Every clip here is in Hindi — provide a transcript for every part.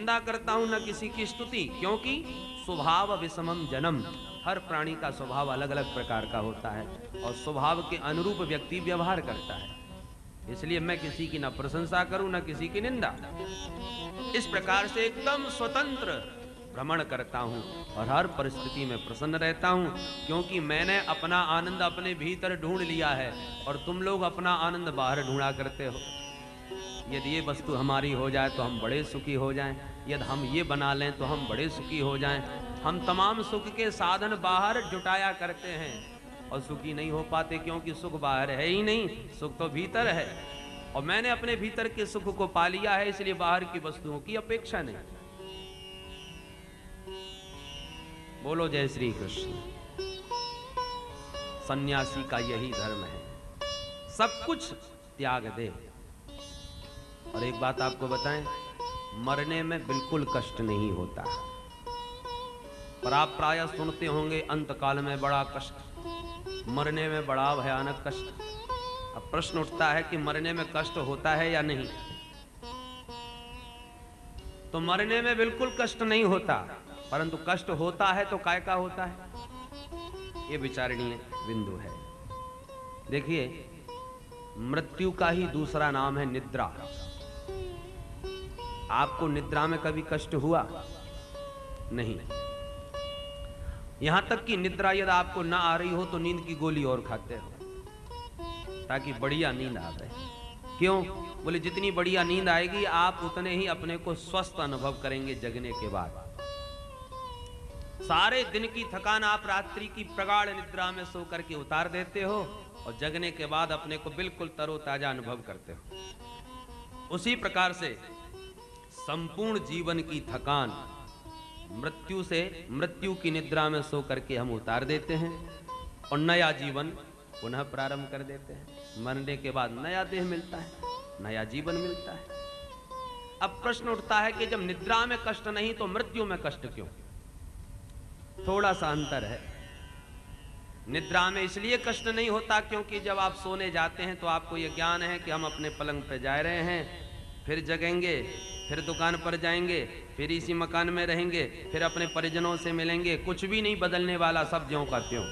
निंदा करता हूं न किसी की स्तुति, क्योंकि स्वभाव विषमम जन्म, हर प्राणी का स्वभाव अलग अलग प्रकार का होता है और स्वभाव के अनुरूप व्यक्ति व्यवहार करता है। इसलिए मैं किसी की न प्रशंसा करूं न किसी की निंदा। इस प्रकार से एकदम स्वतंत्र भ्रमण करता हूं और हर परिस्थिति में प्रसन्न रहता हूं, क्योंकि मैंने अपना आनंद अपने भीतर ढूंढ लिया है और तुम लोग अपना आनंद बाहर ढूंढा करते हो। यदि ये वस्तु हमारी हो जाए तो हम बड़े सुखी हो जाएं, यदि हम ये बना लें तो हम बड़े सुखी हो जाएं। हम तमाम सुख के साधन बाहर जुटाया करते हैं और सुखी नहीं हो पाते, क्योंकि सुख बाहर है ही नहीं, सुख तो भीतर है। और मैंने अपने भीतर के सुख को पा लिया है, इसलिए बाहर की वस्तुओं की अपेक्षा नहीं। बोलो जय श्री कृष्ण। सन्यासी का यही धर्म है, सब कुछ त्याग दे। और एक बात आपको बताएं, मरने में बिल्कुल कष्ट नहीं होता, पर आप प्रायः सुनते होंगे अंतकाल में बड़ा कष्ट, मरने में बड़ा भयानक कष्ट। अब प्रश्न उठता है कि मरने में कष्ट होता है या नहीं? तो मरने में बिल्कुल कष्ट नहीं होता, परंतु कष्ट होता है तो काय का होता है, ये विचारणीय बिंदु है। देखिए, मृत्यु का ही दूसरा नाम है निद्रा। आपको निद्रा में कभी कष्ट हुआ? नहीं। यहां तक कि निद्रा यदि आपको ना आ रही हो तो नींद की गोली और खाते हो ताकि बढ़िया नींद आ जाए। क्यों? बोले जितनी बढ़िया नींद आएगी आप उतने ही अपने को स्वस्थ अनुभव करेंगे जगने के बाद। सारे दिन की थकान आप रात्रि की प्रगाढ़ निद्रा में सो करके उतार देते हो और जगने के बाद अपने को बिल्कुल तरोताजा अनुभव करते हो। उसी प्रकार से संपूर्ण जीवन की थकान मृत्यु की निद्रा में सो करके हम उतार देते हैं और नया जीवन पुनः प्रारंभ कर देते हैं। मरने के बाद नया देह मिलता है, नया जीवन मिलता है। अब प्रश्न उठता है कि जब निद्रा में कष्ट नहीं तो मृत्यु में कष्ट क्यों? थोड़ा सा अंतर है। निद्रा में इसलिए कष्ट नहीं होता क्योंकि जब आप सोने जाते हैं तो आपको यह ज्ञान है कि हम अपने पलंग पर जा रहे हैं, फिर जगेंगे, फिर दुकान पर जाएंगे, फिर इसी मकान में रहेंगे, फिर अपने परिजनों से मिलेंगे, कुछ भी नहीं बदलने वाला, सब ज्यों का त्यों।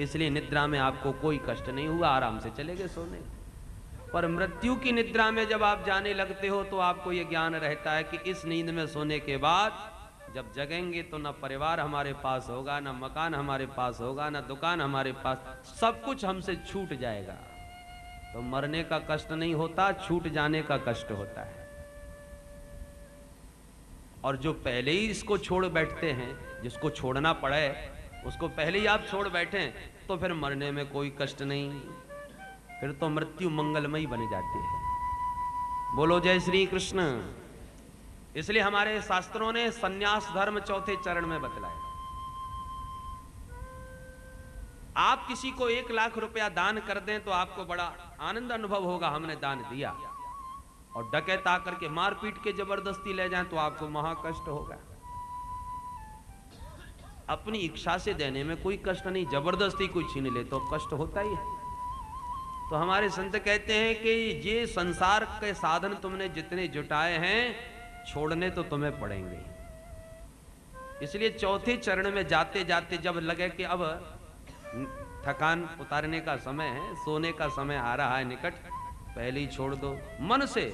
इसलिए निद्रा में आपको कोई कष्ट नहीं हुआ, आराम से चले गए सोने। पर मृत्यु की निद्रा में जब आप जाने लगते हो तो आपको यह ज्ञान रहता है कि इस नींद में सोने के बाद जब जगेंगे तो न परिवार हमारे पास होगा, न मकान हमारे पास होगा, न दुकान हमारे पास, सब कुछ हमसे छूट जाएगा। तो मरने का कष्ट नहीं होता, छूट जाने का कष्ट होता है। और जो पहले ही इसको छोड़ बैठते हैं, जिसको छोड़ना पड़े उसको पहले ही आप छोड़ बैठे तो फिर मरने में कोई कष्ट नहीं, फिर तो मृत्यु मंगलमयी बन जाती है। बोलो जय श्री कृष्ण। इसलिए हमारे शास्त्रों ने सन्यास धर्म चौथे चरण में बतलाया। आप किसी को 1 लाख रुपया दान कर दें तो आपको बड़ा आनंद अनुभव होगा, हमने दान दिया। और डकैत आकर के मारपीट के जबरदस्ती ले जाएं तो आपको महाकष्ट होगा। अपनी इच्छा से देने में कोई कष्ट नहीं, जबरदस्ती कोई छीन ले तो कष्ट होता ही है। तो हमारे संत कहते हैं कि ये संसार के साधन तुमने जितने जुटाए हैं छोड़ने तो तुम्हें पड़ेंगे। इसलिए चौथे चरण में जाते जाते जब लगे कि अब थकान उतारने का समय है, सोने का समय आ रहा है निकट, पहले ही छोड़ दो। मन से,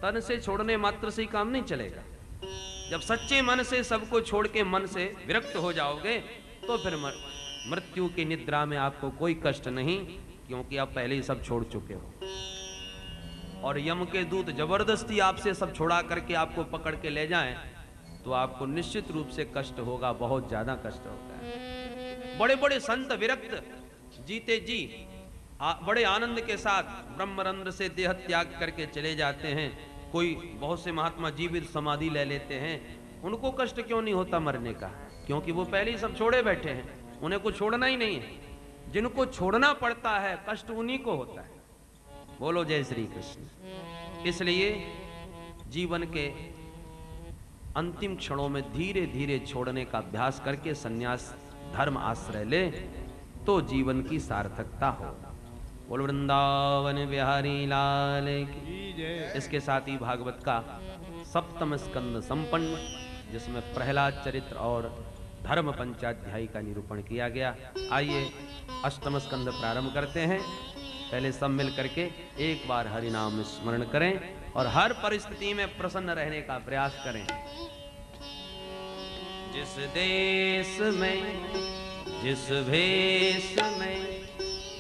तन से छोड़ने मात्र से ही काम नहीं चलेगा। जब सच्चे मन से सबको छोड़ के मन से विरक्त हो जाओगे तो फिर मृत्यु की निद्रा में आपको कोई कष्ट नहीं, क्योंकि आप पहले ही सब छोड़ चुके हो। और यम के दूत जबरदस्ती आपसे सब छोड़ा करके आपको पकड़ के ले जाएं तो आपको निश्चित रूप से कष्ट होगा, बहुत ज्यादा कष्ट होगा। बड़े बड़े संत विरक्त जीते जी बड़े आनंद के साथ ब्रह्मरंध्र से देह त्याग करके चले जाते हैं। कोई बहुत से महात्मा जीवित समाधि ले लेते हैं, उनको कष्ट क्यों नहीं होता मरने का? क्योंकि वो पहले ही सब छोड़े बैठे हैं, उन्हें कुछ छोड़ना ही नहीं है। जिनको छोड़ना पड़ता है कष्ट उन्हीं को होता है। बोलो जय श्री कृष्ण। इसलिए जीवन के अंतिम क्षणों में धीरे धीरे छोड़ने का अभ्यास करके सन्यास धर्म आश्रय ले तो जीवन की सार्थकता हो। बोल वृंदावन बिहारी लाल की। इसके साथ ही भागवत का सप्तम स्कंद संपन्न, जिसमें प्रहलाद चरित्र और धर्म पंचाध्यायी का निरूपण किया गया। आइए अष्टम स्कंद प्रारंभ करते हैं। पहले सब मिल करके एक बार हरि नाम स्मरण करें और हर परिस्थिति में प्रसन्न रहने का प्रयास करें। जिस देश में, जिस भेष में,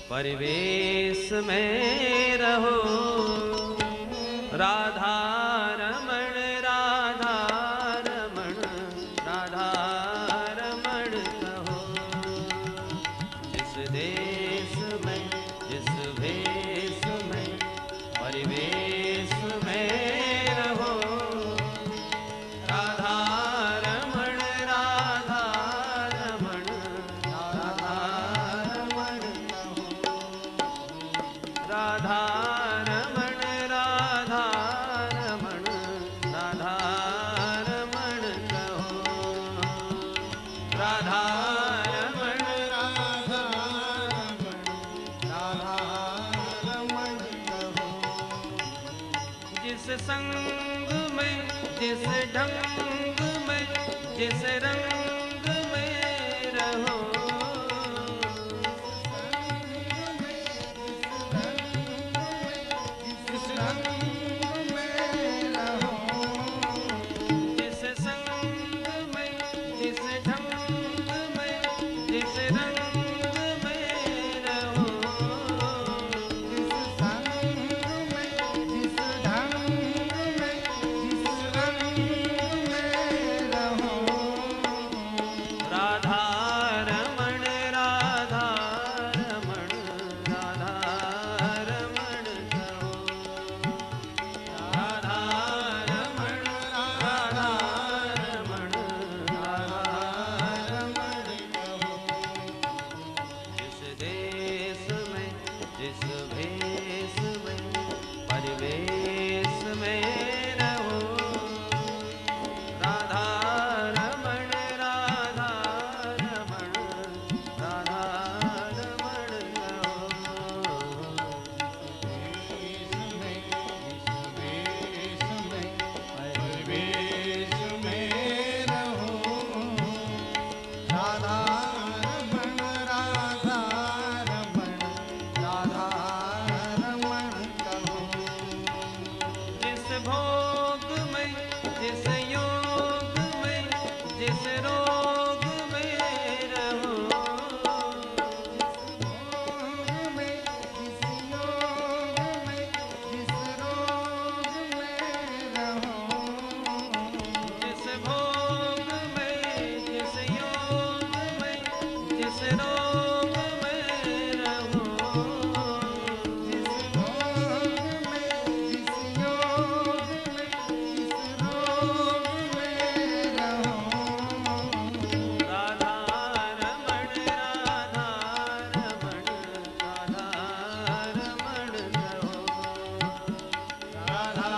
परिवेश में रहो, राधा रमण राधा रमण राधा रमण कहो। जिस देश में, जिस भेष में, परिवेश में रहो, राधा रमण राधा रमण राधा रमण कहो। राधा रमण राधा रमण राधा रमण कहो। राधा रमण राधा रमण राधा रमण कहो। जिस संग में, जिस ढंग में, जिस रंग में रहो, जिस रंग में रहो, जिस संग में, जिस ढंग में, जिस रंग में रहो, जिस संग में, जिस ढंग में, जिस रंग में रहो, राधा रमण राधा रमण राधा रमण कहो। राधा रमण राधा रमण राधा रमण कहो। जिस देश में, जिस भेष में, परिवेश में रहो, राधा रमण राधा रमण राधा रमण कहो। परिवेश में रहो, राधा रमण राधा रमण राधा रमण कहो। जिस भोग में, जिस योग में, जिस रोग में रहो, जिस भोग में, जिस योग में, जिस रोग में रहो, जिस भोग में, जिस योग में, जिस रोग में रहो, राधा रमण राधा रमण राधा रमण कहो। राधा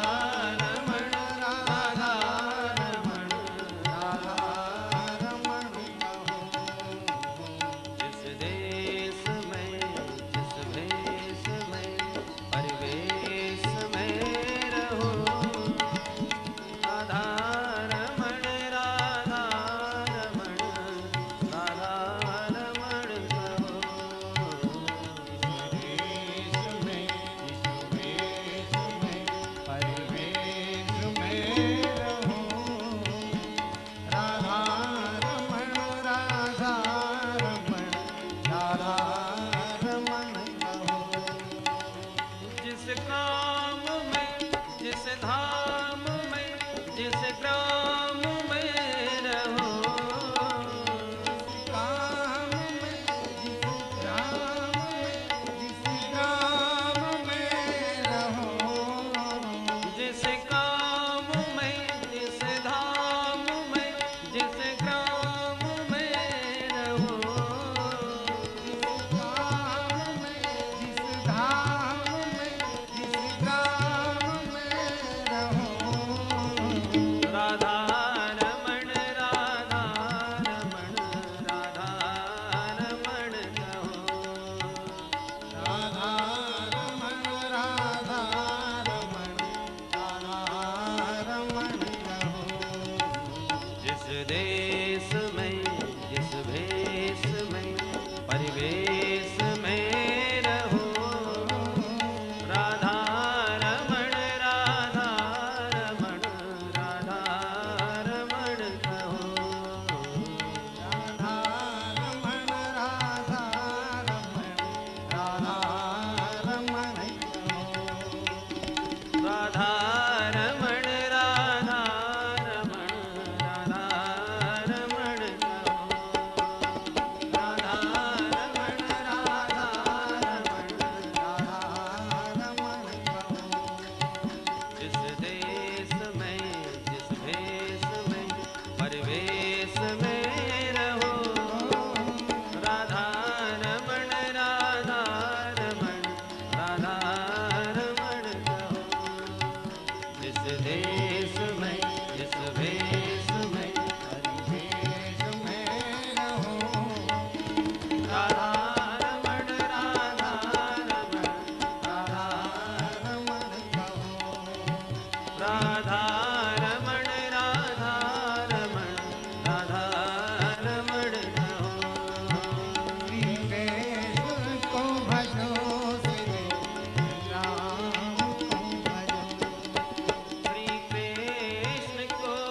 रमण राधा रमण राधा रमण कहो। जिस देश में, जिस भेष में, परिवेश में रहो, राधा रमण राधा रमण राधा रमण कहो। जिस देश में, जिस भेष में, परिवेश में रहो, राधा रमण राधा रमण राधा रमण कहो। जिस काम में, जिस धाम में, जिस ग्राम में रहो, काम में, जिस ग्राम में, जिस ग्राम में रहो, जिस काम में, जिस धाम में, जिस ग्राम में रहो, जिस काम में, जिस धाम में, जिस ग्राम में रहो,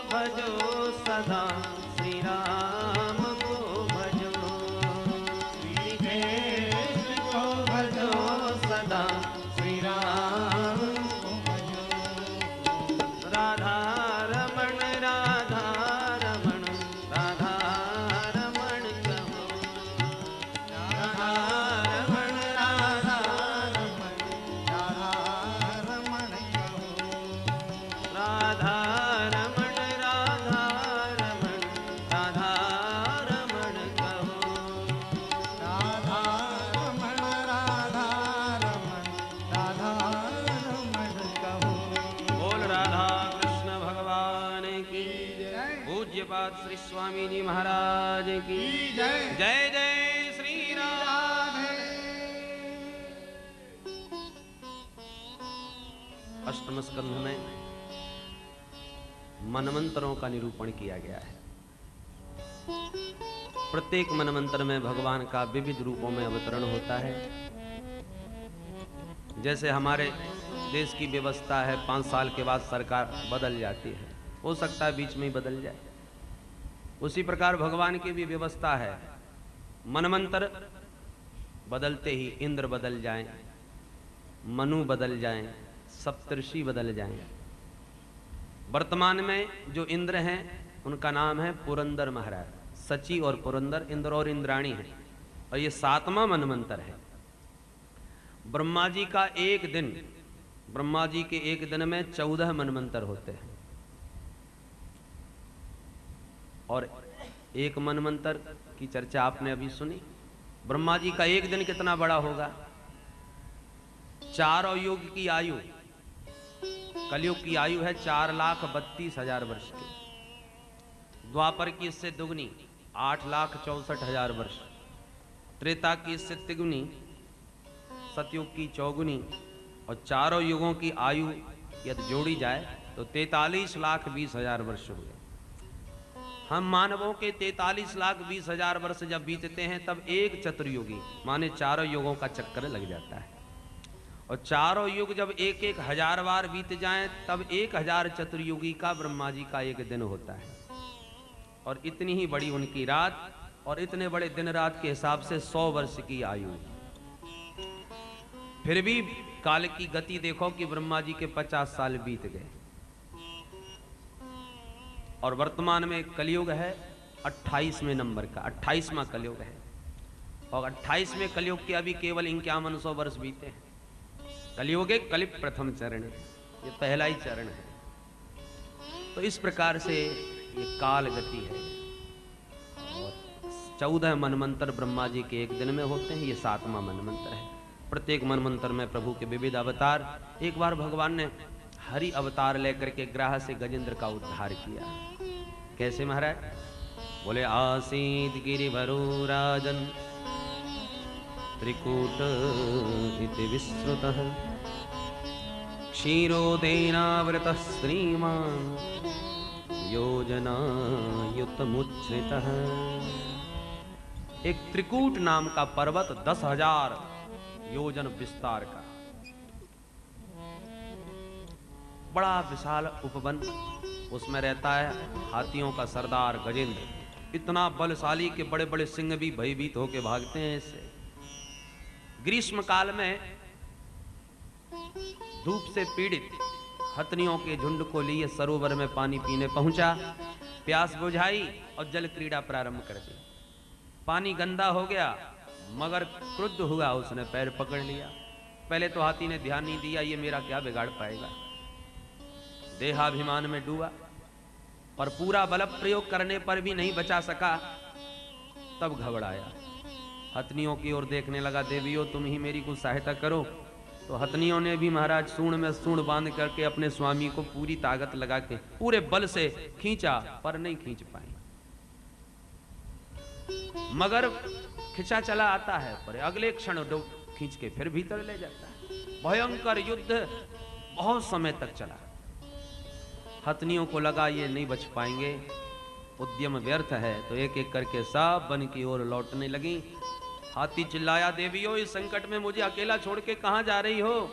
भजो सदा, श्री राम को भजो, श्री कृष्ण को भजो सदा, श्री राम को भजो। राधा रमण राधा रमण, राधा रमण कहो, राधा रमण राधा रमण, राधा रमण कहो, राधा रमण राधा रमण, राधा रमण कहो, राधा रमण राधा रमण, राधा रमण कहो। बोल राधा कृष्ण भगवान की जय। पूज्यपाद श्री स्वामी जी महाराज की जय। जय जय श्री राम। अष्टम स्कंध में मनमंत्रों का निरूपण किया गया है। प्रत्येक मनमंत्र में भगवान का विविध रूपों में अवतरण होता है। जैसे हमारे देश की व्यवस्था है, 5 साल के बाद सरकार बदल जाती है, हो सकता है बीच में ही बदल जाए, उसी प्रकार भगवान की भी व्यवस्था है। मनमंत्र बदलते ही इंद्र बदल जाएं, मनु बदल जाएं, सप्तर्षि बदल जाएं। वर्तमान में जो इंद्र हैं उनका नाम है पुरंदर महाराज। सची और पुरंदर, इंद्र और इंद्राणी है, और ये 7वां मनमंत्र है। ब्रह्मा जी का एक दिन, ब्रह्मा जी के एक दिन में 14 मनमंत्र होते हैं, और एक मनमंत्र की चर्चा आपने अभी सुनी। ब्रह्मा जी का एक दिन कितना बड़ा होगा? 4 युग की आयु, कलयुग की आयु है 4,32,000 वर्ष की, द्वापर की इससे दुगनी 8,64,000 वर्ष, त्रेता की इससे तिगुनी, सतयुग की चौगुनी, और चारों युगों की आयु यदि जोड़ी जाए तो 43,20,000 वर्ष हुए। हम मानवों के 43,20,000 वर्ष जब बीतते हैं तब एक चतुर्युगी माने चारों युगों का चक्कर लग जाता है, और चारों युग जब 1-1 हजार बार बीत जाएं तब 1,000 चतुर्युगी का ब्रह्मा जी का एक दिन होता है। और इतनी ही बड़ी उनकी रात, और इतने बड़े दिन रात के हिसाब से 100 वर्ष की आयु। फिर भी काल की गति देखो कि ब्रह्मा जी के 50 साल बीत गए, और वर्तमान में कलयुग है 28वें नंबर का, 28वां कलयुग है, और 28वें कलयुग के अभी केवल 5100 वर्ष बीते हैं। कलयुग के कलिप प्रथम चरण है, ये पहला ही चरण है। तो इस प्रकार से ये काल गति है। और 14 मनमंत्र ब्रह्मा जी के एक दिन में होते हैं, ये 7वां मनमंत्र है। प्रत्येक मनमंत्र में प्रभु के विविध अवतार। एक बार भगवान ने हरि अवतार लेकर के ग्राह से गजेंद्र का उद्धार किया। कैसे महाराज? बोले आसीत गिरिवरो राजन त्रिकूट इति विश्रुतः क्षीरोदेनावृतः श्रीमान् योजनायुतमुच्छ्रितः। एक त्रिकूट नाम का पर्वत 10,000 योजन विस्तार का, बड़ा विशाल उपवन, उसमें रहता है हाथियों का सरदार गजेंद्र। इतना बलशाली कि बड़े बड़े सिंह भी भयभीत होकर भागते हैं इससे। ग्रीष्म काल में धूप से पीड़ित हथनियों के झुंड को लिए सरोवर में पानी पीने पहुंचा, प्यास बुझाई और जल क्रीड़ा प्रारंभ कर दी। पानी गंदा हो गया, मगर क्रुद्ध हुआ, उसने पैर पकड़ लिया। पहले तो हाथी ने ध्यान नहीं दिया, ये मेरा क्या बिगाड़ पाएगा, देहाभिमान में डूबा, पर पूरा बल प्रयोग करने पर भी नहीं बचा सका। तब घबराया, हथनियों की ओर देखने लगा, देवियों तुम ही मेरी कुछ सहायता करो। तो हथनियों ने भी महाराज सूंड में सूंड बांध करके अपने स्वामी को पूरी ताकत लगा के पूरे बल से खींचा, पर नहीं खींच पाई। मगर खिंचा चला आता है, पर अगले क्षण खींच के फिर भीतर ले जाता है। भयंकर युद्ध बहुत समय तक चला। हथनियों को लगा ये नहीं बच पाएंगे, उद्यम व्यर्थ है, तो एक एक करके सब वन की ओर लौटने लगी। हाथी चिल्लाया, देवियों इस संकट में मुझे अकेला छोड़ के कहां जा रही हो?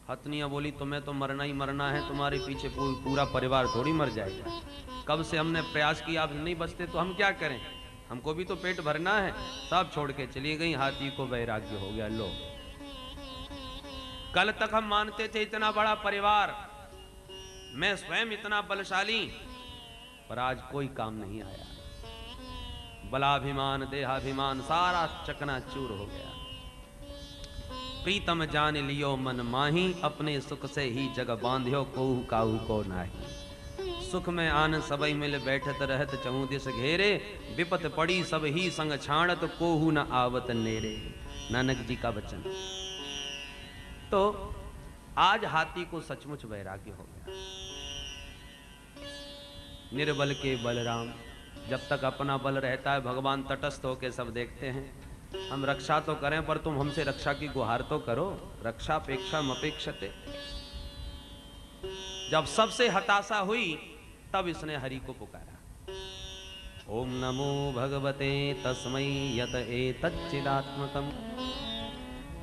हथनियाँ बोली तुम्हें तो मरना ही मरना है, तुम्हारे पीछे पूरा परिवार थोड़ी मर जाएगा। कब से हमने प्रयास किया, आप नहीं बचते तो हम क्या करें, हमको भी तो पेट भरना है। सब छोड़ के चली गई, हाथी को वैराग्य हो गया। लो, कल तक हम मानते थे इतना बड़ा परिवार, मैं स्वयं इतना बलशाली, पर आज कोई काम नहीं आया। बलाभिमान देहाभिमान सारा चकनाचूर हो गया। प्रीतम जान लियो मन माही, अपने सुख से ही जग बांध्यो, कोहू काहू को नाही। सुख में आन सबई मिल बैठत रहत, चहु दिस घेरे, विपत पड़ी सब ही संग छाणत, कोहू न आवत नेरे। नानक जी का वचन। तो आज हाथी को सचमुच वैराग्य हो गया। निर्बल के बलराम, जब तक अपना बल रहता है भगवान तटस्थ होकर सब देखते हैं। हम रक्षा तो करें पर तुम हमसे रक्षा की गुहार तो करो। रक्षा अपेक्षा मपेक्षते। जब सबसे हताशा हुई तब इसने हरि को पुकारा। ओम नमो भगवते तस्मै यत एतच्चिदात्मकम्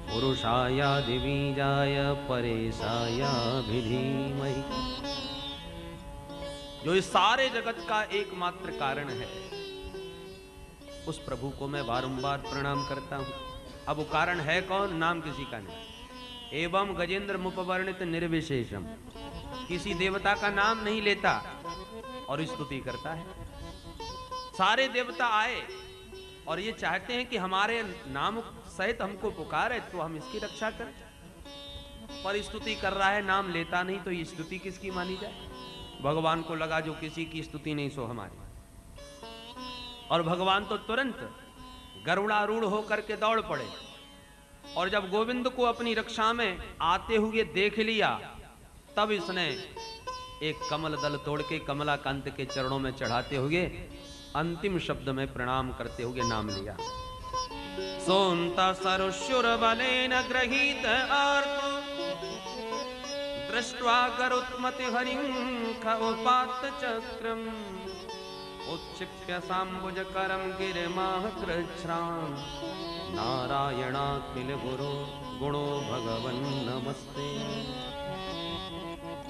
पुरुषाय दिवीजाय परेशाय धीमहि। जो इस सारे जगत का एकमात्र कारण है, उस प्रभु को मैं बारंबार प्रणाम करता हूं। अब वो कारण है कौन? नाम किसी का नहीं। एवं गजेंद्र मुपवर्णित निर्विशेषम, किसी देवता का नाम नहीं लेता और स्तुति करता है। सारे देवता आए और ये चाहते हैं कि हमारे नाम सहित हमको पुकारे तो हम इसकी रक्षा करें, पर स्तुति कर रहा है, नाम लेता नहीं, तो ये स्तुति किसकी मानी जाए? भगवान को लगा जो किसी की स्तुति नहीं सो हमारी। और भगवान तो तुरंत गरुड़ारूढ़ होकर के दौड़ पड़े, और जब गोविंद को अपनी रक्षा में आते हुए देख लिया तब इसने एक कमल दल तोड़ के कमलाकांत के चरणों में चढ़ाते हुए अंतिम शब्द में प्रणाम करते हुए नाम लिया। सोन्ता सरुशुर बलेन गृहीत आर्तो, दृष्ट्वा गरुत्मति हरिं खउपात चक्रम, उत्क्षिप्य साम्बुज करम गिरिमाह कृच्छ्राम, नारायणाखिल गुरु गुणो भगवन नमस्ते।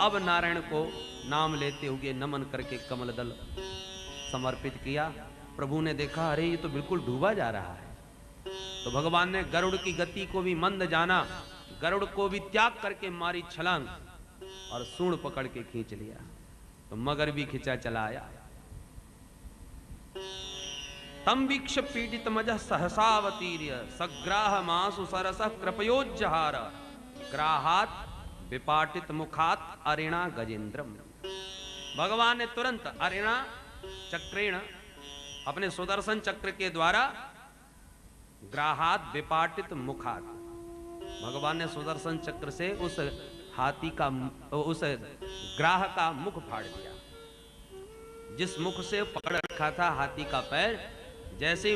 अब नारायण को नाम लेते हुए नमन करके कमल दल समर्पित किया। प्रभु ने देखा अरे ये तो बिल्कुल डूबा जा रहा है, तो भगवान ने गरुड़ की गति को भी मंद जाना, गरुड़ को भी त्याग करके मारी छलांग और सूंड पकड़ के खींच लिया, तो मगर भी खिंचा चला आया। तम वीक्ष पीडित मज सहसावतीर्य, सग्राह मासु सरस कृपयोज्जहार, ग्राहात विपाटित मुखात अरिणा गजेंद्रम। भगवान ने तुरंत अरिणा चक्रेण, अपने सुदर्शन चक्र के द्वारा, ग्राहात विपाटित मुखात, भगवान ने सुदर्शन चक्र से उस हाथी का, उस ग्राह का मुख फाड़ दिया। जिस मुख से पकड़ रखा था हाथी का पैर, जैसे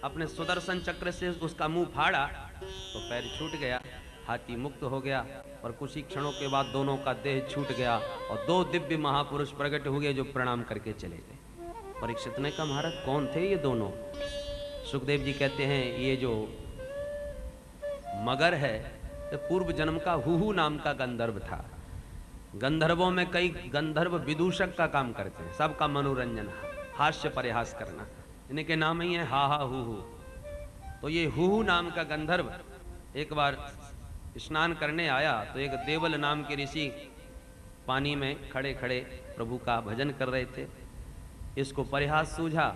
अपने सुदर्शन चक्र से उसका मुंह फाड़ा तो पैर छूट गया, हाथी मुक्त हो गया, और कुछ ही क्षणों के बाद दोनों का देह छूट गया और दो दिव्य महापुरुष प्रकट हुए जो प्रणाम करके चले गए। परीक्षित ने कहा महाराज कौन थे ये दोनों? सुखदेव जी कहते हैं ये जो मगर है तो पूर्व जन्म का हुहू नाम का गंधर्व था। गंधर्वों में कई गंधर्व विदूषक का काम करते हैं, सबका मनोरंजन, हास्य परिहास करना, इनके नाम ही है हा हा हु हु। तो ये हुहू नाम का गंधर्व एक बार स्नान करने आया तो एक देवल नाम के ऋषि पानी में खड़े खड़े प्रभु का भजन कर रहे थे। इसको परिहास सूझा,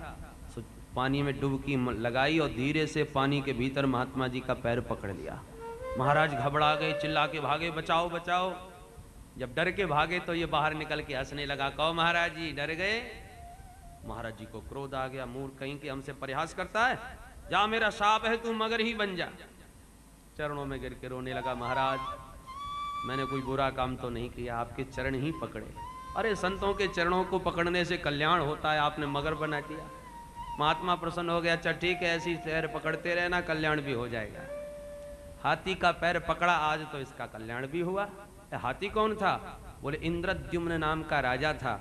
पानी में डुबकी लगाई और धीरे से पानी के भीतर महात्मा जी का पैर पकड़ लिया। महाराज घबरा गए, चिल्ला के भागे बचाओ बचाओ। जब डर के भागे तो ये बाहर निकल के हंसने लगा, कहो महाराज जी डर गए? महाराज जी को क्रोध आ गया, मूर्ख कहीं के हमसे परिहास करता है, जा मेरा शाप है तू मगर ही बन जा। चरणों में गिर के रोने लगा, महाराज मैंने कोई बुरा काम तो नहीं किया, आपके चरण ही पकड़े। अरे संतों के चरणों को पकड़ने से कल्याण होता है, आपने मगर बना दिया। महात्मा प्रसन्न हो गया, अच्छा ठीक है ऐसी पैर पकड़ते रहना, कल्याण भी हो जाएगा। हाथी का पैर पकड़ा आज तो इसका कल्याण भी हुआ। हाथी कौन था? बोले इंद्रद्युम्न नाम का राजा था,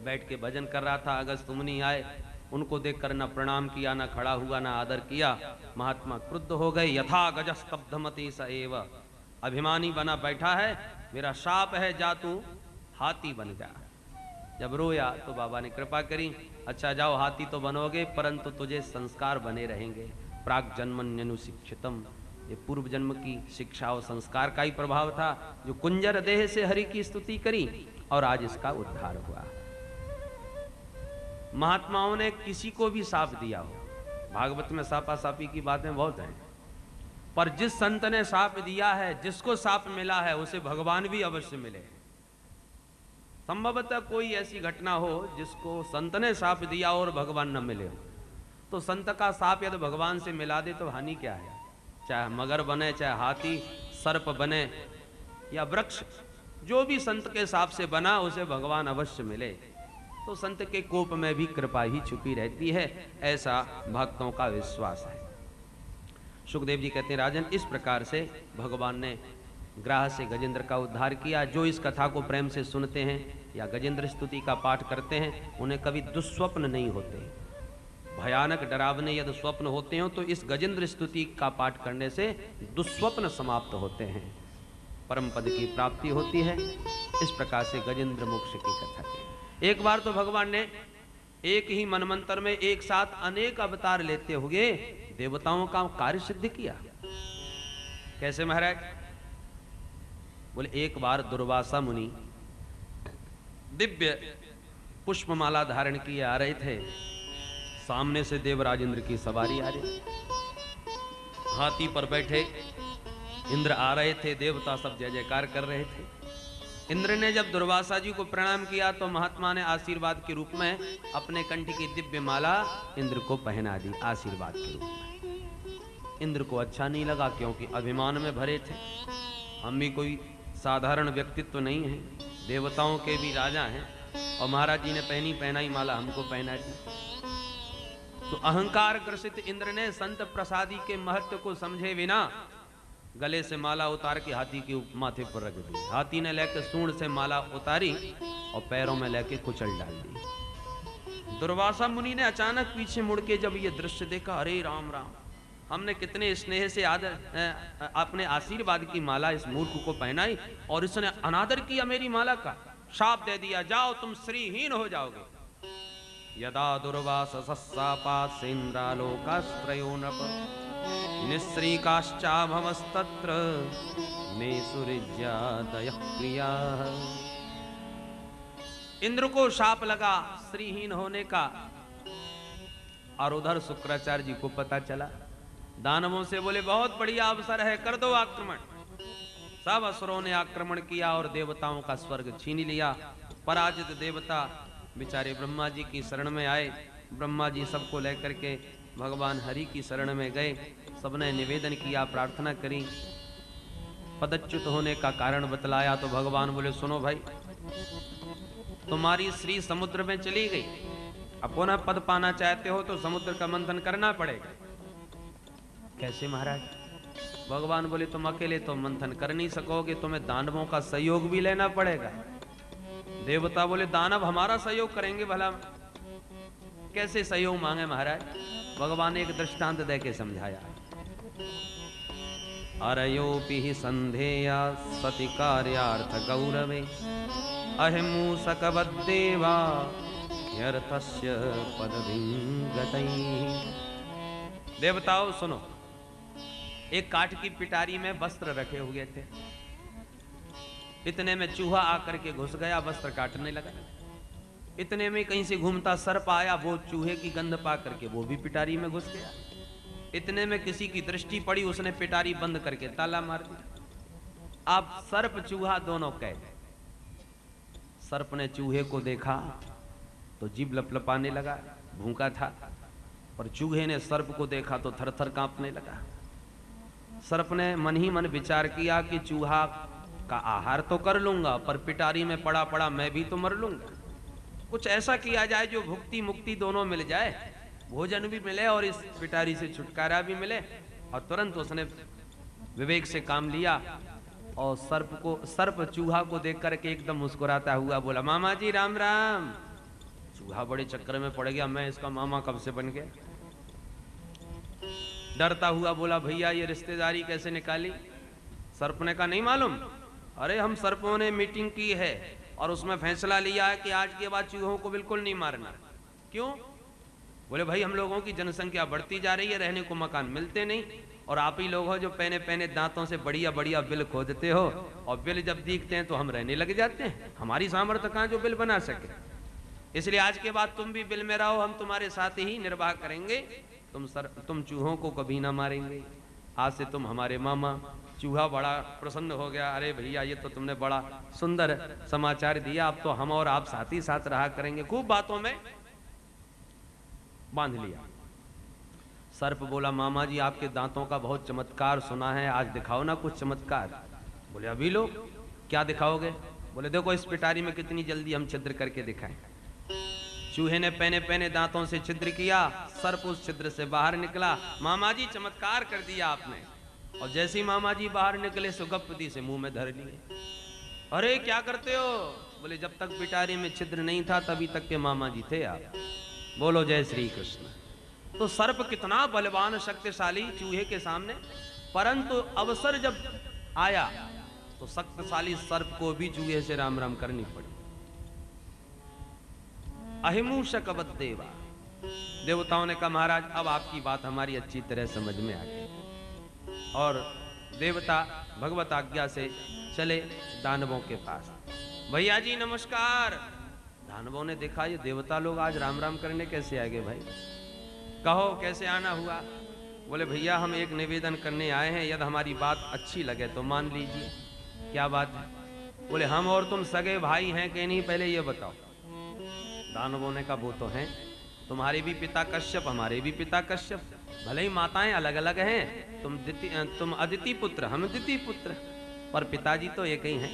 बैठ के भजन कर रहा था। अगस्त मुनि आए, उनको देखकर न प्रणाम किया, न खड़ा हुआ, न आदर किया। महात्मा क्रुद्ध हो गए, यथा गज स्तब्धमति स एव, अभिमानी बना बैठा है, मेरा शाप है, जा तू हाथी बन जा। जब रोया तो बाबा ने कृपा करी, अच्छा जाओ हाथी तो बनोगे परंतु तुझे संस्कार बने रहेंगे। प्राग जन्मन्यनुशिक्षितम, ये पूर्व जन्म की शिक्षा और संस्कार का ही प्रभाव था जो कुंजर देह से हरि की स्तुति करी और आज इसका उद्धार हुआ। महात्माओं ने किसी को भी साप दिया हो, भागवत में सापा सापी की बातें बहुत हैं, पर जिस संत ने साप दिया है, जिसको साप मिला है उसे भगवान भी अवश्य मिले। संभवतः कोई ऐसी घटना हो जिसको संत ने साप दिया और भगवान न मिले, तो संत का साप यदि भगवान से मिला दे तो हानि क्या है? चाहे मगर बने, चाहे हाथी, सर्प बने या वृक्ष, जो भी संत के साप से बना उसे भगवान अवश्य मिले। तो संत के कोप में भी कृपा ही छुपी रहती है, ऐसा भक्तों का विश्वास है। सुखदेव जी कहते हैं, राजन इस प्रकार से भगवान ने ग्राह से गजेंद्र का उद्धार किया। जो इस कथा को प्रेम से सुनते हैं या गजेंद्र स्तुति का पाठ करते हैं, उन्हें कभी दुस्वप्न नहीं होते। भयानक डरावने यदि स्वप्न होते हो तो इस गजेंद्र स्तुति का पाठ करने से दुस्वप्न समाप्त होते हैं, परम पद की प्राप्ति होती है। इस प्रकार से गजेंद्र मोक्ष की कथा की। एक बार तो भगवान ने एक ही मनमंत्र में एक साथ अनेक अवतार लेते हुए देवताओं का कार्य सिद्ध किया। कैसे महाराज? बोले एक बार दुर्वासा मुनि दिव्य पुष्पमाला धारण किए आ रहे थे, सामने से देवराज इंद्र की सवारी आ रही, हाथी पर बैठे इंद्र आ रहे थे, देवता सब जय जयकार कर रहे थे। इंद्र ने जब दुर्वासा जी को प्रणाम किया तो महात्मा ने आशीर्वाद के रूप में अपने कंठ की दिव्य माला इंद्र को पहना दी, आशीर्वाद के रूप में। इंद्र को अच्छा नहीं लगा, क्योंकि अभिमान में भरे थे, हम भी कोई साधारण व्यक्तित्व नहीं है, देवताओं के भी राजा हैं, और महाराज जी ने पहनी पहनाई माला हमको पहना दी। तो अहंकार ग्रसित इंद्र ने संत प्रसादी के महत्व को समझे बिना गले से माला उतार के हाथी के माथे पर रख दी। हाथी ने लेकर सूंड से माला उतारी और पैरों में लेके कुचल डाल दी। दुर्वासा मुनि ने अचानक पीछे मुड़ के जब ये दृश्य देखा, अरे राम राम, हमने कितने स्नेह से आदर अपने आशीर्वाद की माला इस मूर्ख को पहनाई और इसने अनादर किया मेरी माला का, शाप दे दिया, जाओ तुम श्रीहीन हो जाओगे। यदा दुर्वासस्सापासेन्द्रालोकास्त्रयो नृप निःश्रीकाश्चाभवस्तत्र मे सुहृद्यादयः प्रियाः। इंद्र को शाप लगा श्रीहीन होने का, और उधर शुक्राचार्य जी को पता चला। दानवों से बोले बहुत बढ़िया अवसर है, कर दो आक्रमण। सब असुरों ने आक्रमण किया और देवताओं का स्वर्ग छीन लिया। पराजित देवता बेचारे ब्रह्मा जी की शरण में आए। ब्रह्मा जी सबको लेकर के भगवान हरि की शरण में गए। सबने निवेदन किया, प्रार्थना करी, पदच्युत होने का कारण बतलाया। तो भगवान बोले सुनो भाई, तुम्हारी श्री समुद्र में चली गई, अब पुनः पद पाना चाहते हो तो समुद्र का मंथन करना पड़ेगा। कैसे महाराज? भगवान बोले तुम अकेले तो मंथन कर नहीं सकोगे, तुम्हें दानवों का सहयोग भी लेना पड़ेगा। देवता बोले दानव हमारा सहयोग करेंगे भला? कैसे सहयोग मांगे महाराज? भगवान ने एक दृष्टांत दे के समझाया। अरयोपि हि संधेया सति कार्यार्थ गौरवे अहिमूसकवद्देवा यर्थस्य पदविंगतैः। देवताओं सुनो, एक काठ की पिटारी में वस्त्र रखे हुए थे। इतने में चूहा आकर के घुस गया, वस्त्र काटने लगा। इतने में कहीं से घूमता सर्प आया, वो चूहे की गंध पा करके वो भी पिटारी में घुस गया। इतने में किसी की दृष्टि पड़ी, उसने पिटारी बंद करके ताला मार दिया। अब सर्प चूहा दोनों कैद। सर्प ने चूहे को देखा तो जीभ लपलपाने लगा, भूखा था, और चूहे ने सर्प को देखा तो थर-थर कांपने लगा। सर्प ने मन ही मन विचार किया कि चूहा का आहार तो कर लूंगा, पर पिटारी में पड़ा पड़ा मैं भी तो मर लूंगा। कुछ ऐसा किया जाए जो भुक्ति मुक्ति दोनों मिल जाए, भोजन भी मिले और इस पिटारी से छुटकारा भी मिले। और तुरंत उसने विवेक से काम लिया और सर्प चूहा को देख करके एकदम मुस्कुराता हुआ बोला, मामा जी राम राम। चूहा बड़े चक्कर में पड़ गया, मैं इसका मामा कब से बन गया। डरता हुआ बोला, भैया ये रिश्तेदारी कैसे निकाली? सर्प ने कहा नहीं मालूम? अरे हम सर्पों ने मीटिंग की है और उसमें फैसला लिया है कि आज के बाद चूहों को बिल्कुल नहीं मारना। क्यों? बोले भाई हम लोगों की जनसंख्या बढ़ती जा रही है, रहने को मकान मिलते नहीं, और आप ही लोग हो जो पहने पहने दांतों से बढ़िया बढ़िया बिल खोदते हो, और बिल जब दिखते हैं तो हम रहने लग जाते हैं। हमारी सामर्थ्य कहाँ जो बिल बना सके, इसलिए आज के बाद तुम भी बिल में रहो, हम तुम्हारे साथ ही निर्वाह करेंगे। तुम चूहों को कभी ना मारेंगे, आज से तुम हमारे मामा। चूहा बड़ा प्रसन्न हो गया, अरे भैया ये तो तुमने बड़ा सुंदर समाचार दिया, अब तो हम और आप साथ ही साथ रहा करेंगे। खूब बातों में बांध लिया। सर्प बोला मामा जी आपके दांतों का बहुत चमत्कार सुना है, आज दिखाओ ना कुछ चमत्कार। बोले अभी लो, क्या दिखाओगे? बोले देखो इस पिटारी में कितनी जल्दी हम छिद्र करके दिखाएं। चूहे ने पहने पहने दांतों से छिद्र किया, सर्प उस छिद्र से बाहर निकला। मामा जी चमत्कार कर दिया आपने। और जैसे ही मामा जी बाहर निकले सुगपति से मुंह में धर लिए। अरे क्या करते हो? बोले जब तक पिटारी में छिद्र नहीं था तभी तक के मामा जी थे आप। बोलो जय श्री कृष्ण। तो सर्प कितना बलवान शक्तिशाली चूहे के सामने, परंतु अवसर जब आया तो शक्तिशाली सर्प को भी चूहे से राम राम करनी पड़ी। अहिमूषकवत देवा, देवताओं ने कहा महाराज अब आपकी बात हमारी अच्छी तरह समझ में आ गई, और देवता भगवत आज्ञा से चले दानवों के पास। भैया जी नमस्कार। दानवों ने देखा ये देवता लोग आज राम राम करने कैसे आ गए भाई, कहो कैसे आना हुआ? बोले भैया हम एक निवेदन करने आए हैं, यदि हमारी बात अच्छी लगे तो मान लीजिए। क्या बात है? बोले हम और तुम सगे भाई हैं कि नहीं, पहले ये बताओ। दानवों ने कहा वो तो हैं, तुम्हारे भी पिता कश्यप हमारे भी पिता कश्यप, भले ही माताएं अलग अलग हैं, तुम अदिति पुत्र हम दिति पुत्र, पर पिताजी तो एक ही हैं।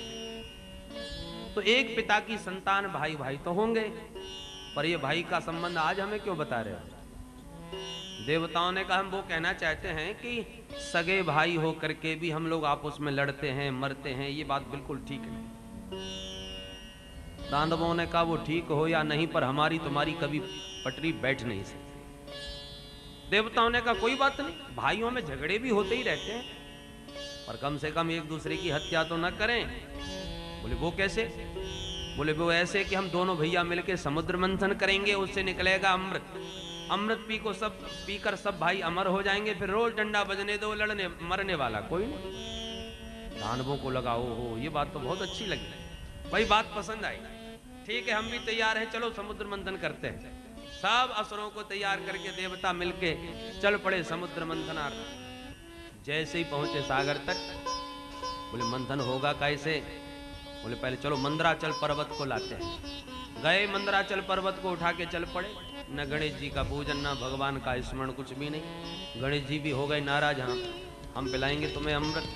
तो एक पिता की संतान भाई भाई तो होंगे, पर ये भाई का संबंध आज हमें क्यों बता रहे हो? देवताओं ने कहा हम वो कहना चाहते हैं कि सगे भाई हो करके भी हम लोग आपस में लड़ते हैं मरते हैं, ये बात बिल्कुल ठीक नहीं। दानवों ने कहा वो ठीक हो या नहीं, पर हमारी तुम्हारी कभी पटरी बैठ नहीं सकती। देवताओं ने कहा कोई बात नहीं, भाइयों में झगड़े भी होते ही रहते हैं, पर कम से कम एक दूसरे की हत्या तो न करें। बोले वो कैसे? बोले वो ऐसे कि हम दोनों भैया मिलकर समुद्र मंथन करेंगे, उससे निकलेगा अमृत, अमृत पीकर सब भाई अमर हो जाएंगे, फिर रोज डंडा बजने दो, लड़ने मरने वाला कोई नहीं। दानवों को लगा हो ये बात तो बहुत अच्छी लगी, भाई बात पसंद आई, ठीक है हम भी तैयार हैं, चलो समुद्र मंथन करते हैं। सब असुरों को तैयार करके देवता मिलके चल पड़े समुद्र मंथनार्थ। जैसे ही पहुंचे सागर तक, बोले मंथन होगा कैसे? बोले पहले चलो मंदराचल पर्वत को लाते हैं। गए मंदराचल पर्वत को उठा के चल पड़े। न गणेश जी का पूजन न भगवान का स्मरण, कुछ भी नहीं। गणेश जी भी हो गए नाराज, हाँ हम पिलाएंगे तुम्हें अमृत।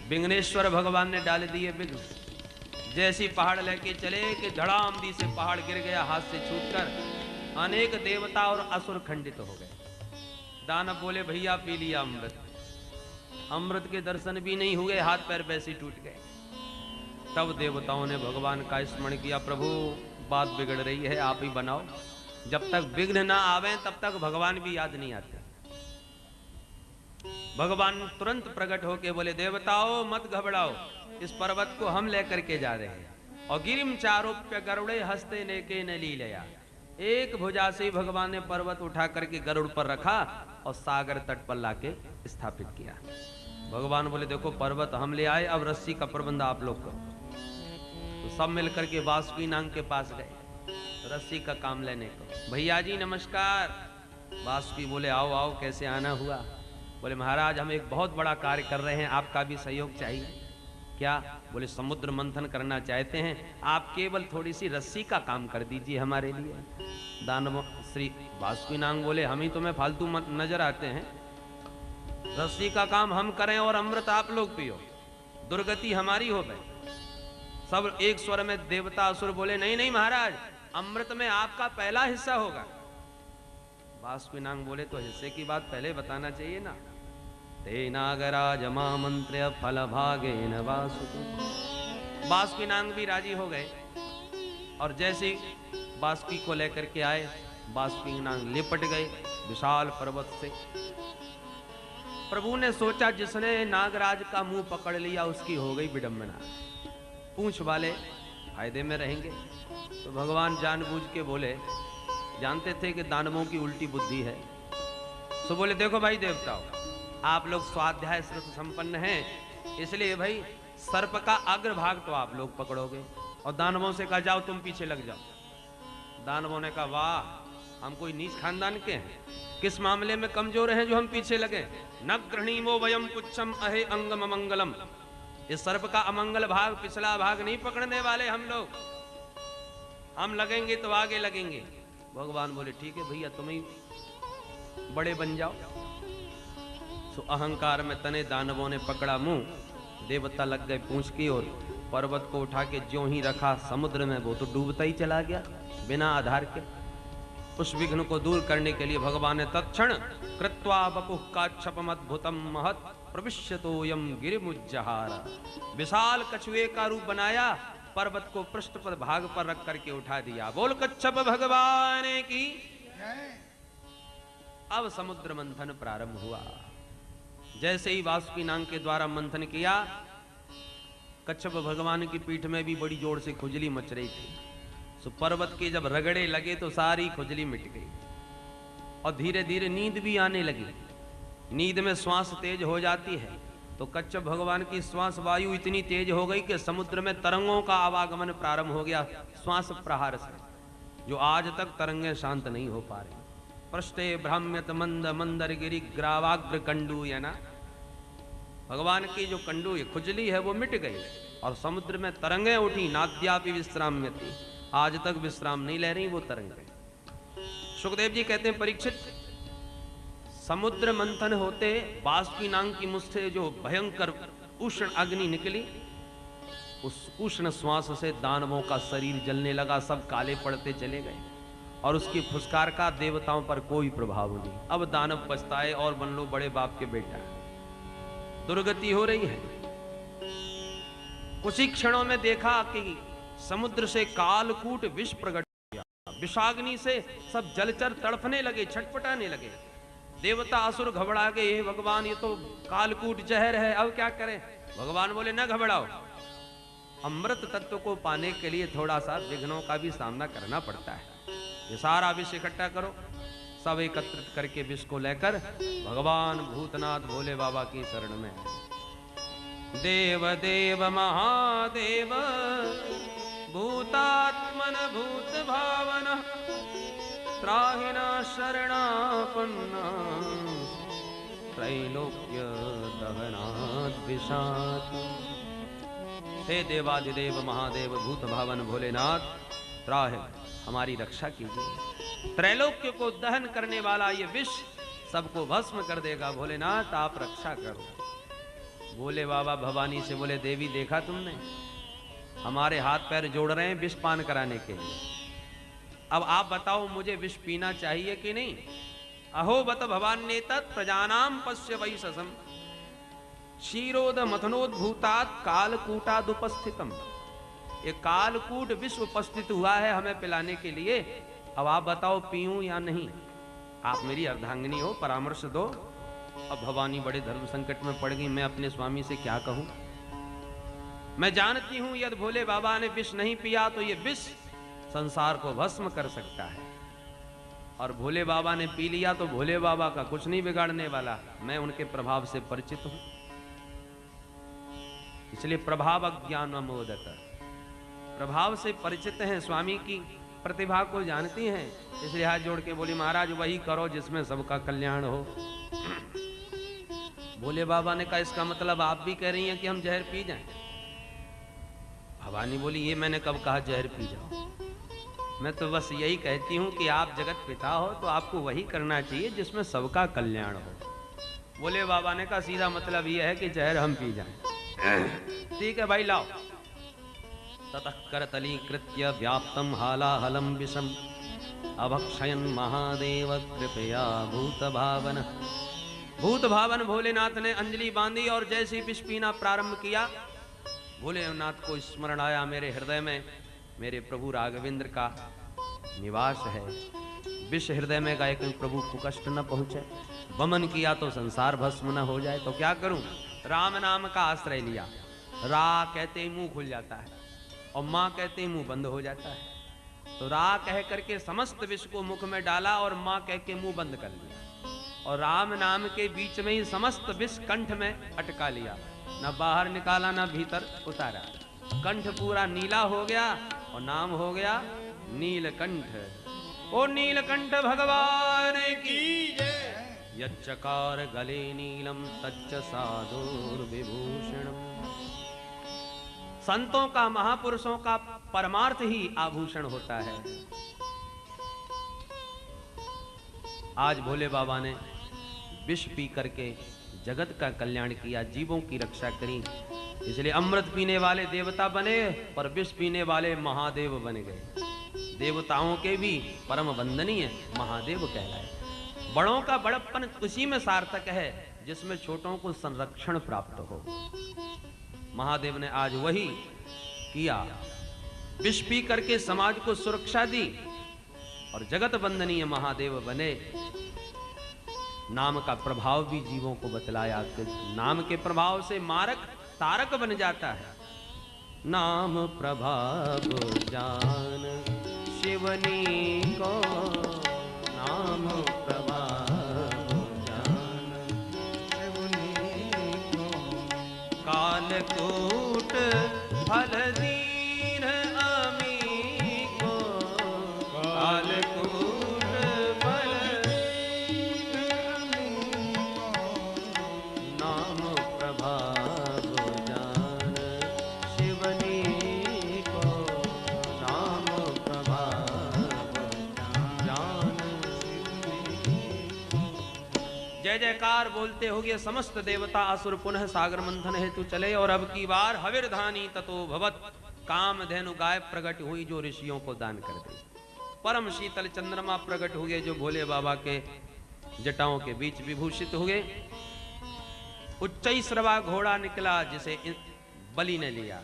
विघ्नेश्वर भगवान ने डाल दिए विघ्न। जैसी पहाड़ लेके चले कि धड़ाम दी से पहाड़ गिर गया हाथ से छूटकर, अनेक देवता और असुर खंडित हो गए। दानव बोले भैया पी लिया अमृत, अमृत के दर्शन भी नहीं हुए, हाथ पैर वैसे टूट गए। तब देवताओं ने भगवान का स्मरण किया, प्रभु बात बिगड़ रही है, आप ही बनाओ। जब तक विघ्न ना आवे तब तक भगवान भी याद नहीं आते। भगवान तुरंत प्रकट होके बोले देवताओं मत घबराओ, इस पर्वत को हम लेकर के जा रहे हैं। और गिरिम चारोप्य गरुड़े हस्ते नेके न लीलया, एक भुजा से भगवान ने पर्वत उठा करके गरुड़ पर रखा और सागर तट पर लाके स्थापित किया। भगवान बोले देखो पर्वत हम ले आए, अब रस्सी का प्रबंध आप लोग करो। तो सब मिलकर के वासुकी नाग के पास गए रस्सी का काम लेने को। भैया जी नमस्कार। वासुकी बोले आओ आओ, कैसे आना हुआ? बोले महाराज हम एक बहुत बड़ा कार्य कर रहे हैं, आपका भी सहयोग चाहिए। क्या? बोले समुद्र मंथन करना चाहते हैं, आप केवल थोड़ी सी रस्सी का काम कर दीजिए हमारे लिए। दानव श्री वासुकी नाग बोले हम ही तुम्हें फालतू नजर आते हैं, रस्सी का काम हम करें और अमृत आप लोग पियो, दुर्गति हमारी हो गई। सब एक स्वर में देवता असुर बोले नहीं नहीं महाराज, अमृत में आपका पहला हिस्सा होगा। वासुकी नाग बोले तो हिस्से की बात पहले बताना चाहिए ना। ते नागराज मंत्र फल भागे न वासुकी। वासुकी नाग भी राजी हो गए और जैसे वासुकी को लेकर के आए, वासुकी नाग लिपट गए विशाल पर्वत से। प्रभु ने सोचा जिसने नागराज का मुंह पकड़ लिया उसकी हो गई विडंबना, पूंछ वाले फायदे में रहेंगे। तो भगवान जानबूझ के बोले, जानते थे कि दानवों की उल्टी बुद्धि है, तो बोले देखो भाई देवताओं, आप लोग स्वाध्याय श्रुत संपन्न हैं, इसलिए भाई सर्प का अग्रभाग तो आप लोग पकड़ोगे और दानवों से कहा जाओ तुम पीछे लग जाओ। दानवों ने कहा वाह, हम कोई नीच खानदान के हैं, किस मामले में कमजोर हैं जो हम पीछे लगे। न गृहणीमो वयम पुच्छम अहे अंगम अमंगलम, इस सर्प का अमंगल भाग पिछला भाग नहीं पकड़ने वाले हम लोग, हम लगेंगे तो आगे लगेंगे। भगवान बोले ठीक है भैया, तुम ही बड़े बन जाओ। सो अहंकार में तने दानवों ने पकड़ा मुंह, देवता लग गए पूंछ की और पर्वत को उठा के ज्यों ही रखा समुद्र में, वो तो डूबता ही चला गया बिना आधार के। उस विघ्न को दूर करने के लिए भगवान ने तत्क्षण कृत्वा वपुः काच्छपम् अद्भुतम् महत् प्रविश्यतोऽयं गिरिमुज्जहार, विशाल कछुए का रूप बनाया, पर्वत को पृष्ठ पर भाग पर रख करके उठा दिया। बोल कच्छप भगवान की। अब समुद्र मंथन प्रारंभ हुआ। जैसे ही वासुकी नाग के द्वारा मंथन किया, कच्छप भगवान की पीठ में भी बड़ी जोर से खुजली मच रही थी। सो पर्वत के जब रगड़े लगे तो सारी खुजली मिट गई और धीरे धीरे नींद भी आने लगी। नींद में श्वास तेज हो जाती है, तो कच्छप भगवान की श्वास वायु इतनी तेज हो गई कि समुद्र में तरंगों का आवागमन प्रारंभ हो गया श्वास प्रहार से, जो आज तक तरंगें शांत नहीं हो पा रही। पृष्ठे भ्राम्यत मंद मंदर गिरि ग्रावाग्र कंडू, या ना भगवान की जो कंडू खुजली है वो मिट गई और समुद्र में तरंगें उठी। नाद्यापि विश्राम्यति, आज तक विश्राम नहीं ले रही वो तरंगें। सुखदेव जी कहते हैं परीक्षित, समुद्र मंथन होते वासुकी नाग की मुख से जो भयंकर उष्ण अग्नि निकली, उस उष्ण श्वास से दानवों का शरीर जलने लगा, सब काले पड़ते चले गए और उसकी फुसकार का देवताओं पर कोई प्रभाव नहीं। अब दानव पछताए और बन लो बड़े बाप के बेटा, दुर्गति हो रही है। कुछ ही क्षणों में देखा कि समुद्र से कालकूट विष प्रकट किया, विषाग्नि से सब जलचर तड़पने लगे, छटपटाने लगे। देवता असुर घबरा गए, हे भगवान ये तो कालकूट जहर है, अब क्या करें। भगवान बोले न घबराओ, अमृत तत्व को पाने के लिए थोड़ा सा विघ्नों का भी सामना करना पड़ता है। ये सारा विष इकट्ठा करो, सब एकत्रित करके विष को लेकर भगवान भूतनाथ भोले बाबा की शरण में देव देव महादेव भूतात्मन भूत भावन त्राहिना शरणापन्ना त्रैलोक्य दहनात् विषात्। हे देवादिदेव महादेव भूत भावन भोलेनाथ, त्राहि हमारी रक्षा कीजिए। त्रैलोक्य को दहन करने वाला ये विष सबको भस्म कर देगा, भोलेनाथ आप रक्षा करो। बोले बाबा भवानी से बोले, देवी देखा तुमने, हमारे हाथ पैर जोड़ रहे हैं विष पान कराने के लिए, अब आप बताओ मुझे विष पीना चाहिए कि नहीं। अहो बत भवान ने तत् प्रजानाम पश्य वैससम क्षीरोद मथनोद्भूतात् कालकूटादुपस्थितम। ये कालकूट विश्व उपस्थित हुआ है हमें पिलाने के लिए, अब आप बताओ पीऊं या नहीं। आप मेरी अर्धांगिनी हो, परामर्श दो। अब भवानी बड़े धर्म संकट में पड़ गई, मैं अपने स्वामी से क्या कहूं। मैं जानती हूं यदि भोले बाबा ने विष नहीं पिया तो ये विष संसार को भस्म कर सकता है, और भोले बाबा ने पी लिया तो भोले बाबा का कुछ नहीं बिगाड़ने वाला, मैं उनके प्रभाव से परिचित हूं। इसलिए प्रभाव अज्ञान मोदक, प्रभाव से परिचित हैं, स्वामी की प्रतिभा को जानती हैं, इसलिए हाथ जोड़ के बोली महाराज वही करो जिसमें सबका कल्याण हो। भोले बाबा ने कहा इसका मतलब आप भी कह रही हैं कि हम जहर पी जाएं। भवानी बोली ये मैंने कब कहा जहर पी जाओ, मैं तो बस यही कहती हूं कि आप जगत पिता हो तो आपको वही करना चाहिए जिसमें सबका कल्याण हो। भोले बाबा ने कहा सीधा मतलब यह है कि जहर हम पी जाएं। ठीक है भाई लाओ। ततः करतलीकृत्य व्याप्तम हालाहलम विषम अभक्षयन् महादेव कृपया भूत भावन। भूत भावन भोलेनाथ ने अंजलि बांधी और जैसे विष पीना प्रारंभ किया, भोलेनाथ को स्मरण आया मेरे हृदय में मेरे प्रभु राघवेंद्र का निवास है, विष हृदय में गाय कहीं प्रभु को कष्ट न पहुंचे, वमन किया तो संसार भस्म न हो जाए, तो क्या करूं? राम नाम का आश्रय लिया। रा कहते ही मुंह खुल जाता है और मां कहते ही मुंह बंद हो जाता है। तो रा कह करके समस्त विष को मुख में डाला और मां कह के मुंह बंद कर लिया, और राम नाम के बीच में ही समस्त विष कंठ में अटका लिया, न बाहर निकाला न भीतर उतारा। कंठ पूरा नीला हो गया और नाम हो गया नीलकंठ। ओ नीलकंठ भगवान की जय। यच्चकार गले नीलम तच्च साधुर्विभूषणम। संतों का, महापुरुषों का परमार्थ ही आभूषण होता है। आज भोले बाबा ने विष पी करके जगत का कल्याण किया, जीवों की रक्षा करी, इसलिए अमृत पीने वाले देवता बने पर विष पीने वाले महादेव बन गए। देवताओं के भी परम वंदनीय महादेव कहलाए। बड़ों का बड़प्पन उसी में सार्थक है जिसमें छोटों को संरक्षण प्राप्त हो। महादेव ने आज वही किया, विष पी करके समाज को सुरक्षा दी और जगत वंदनीय महादेव बने। नाम का प्रभाव भी जीवों को बतलाया कि नाम के प्रभाव से मारक तारक बन जाता है। नाम प्रभाव जान शिवनी को, नाम प्रभाव जान शिवनी को, कालकूट फल दीन अमी को, कालकूट फल दीन अमी को, नाम प्रभाव जान शिवनी को, नाम प्रभाव जान शिवनी को। जय जयकार बोलते होगे समस्त देवता असुर पुनः सागर मंथन हेतु चले, और अब की बार हविर्धानी ततो भवत। कामधेनु गाय प्रकट हुई जो ऋषियों को दान कर दी। परम शीतल चंद्रमा प्रकट हुए जो भोले बाबा के जटाओं के बीच विभूषित हुए। उच्चैश्रवा घोड़ा निकला जिसे बलि ने लिया।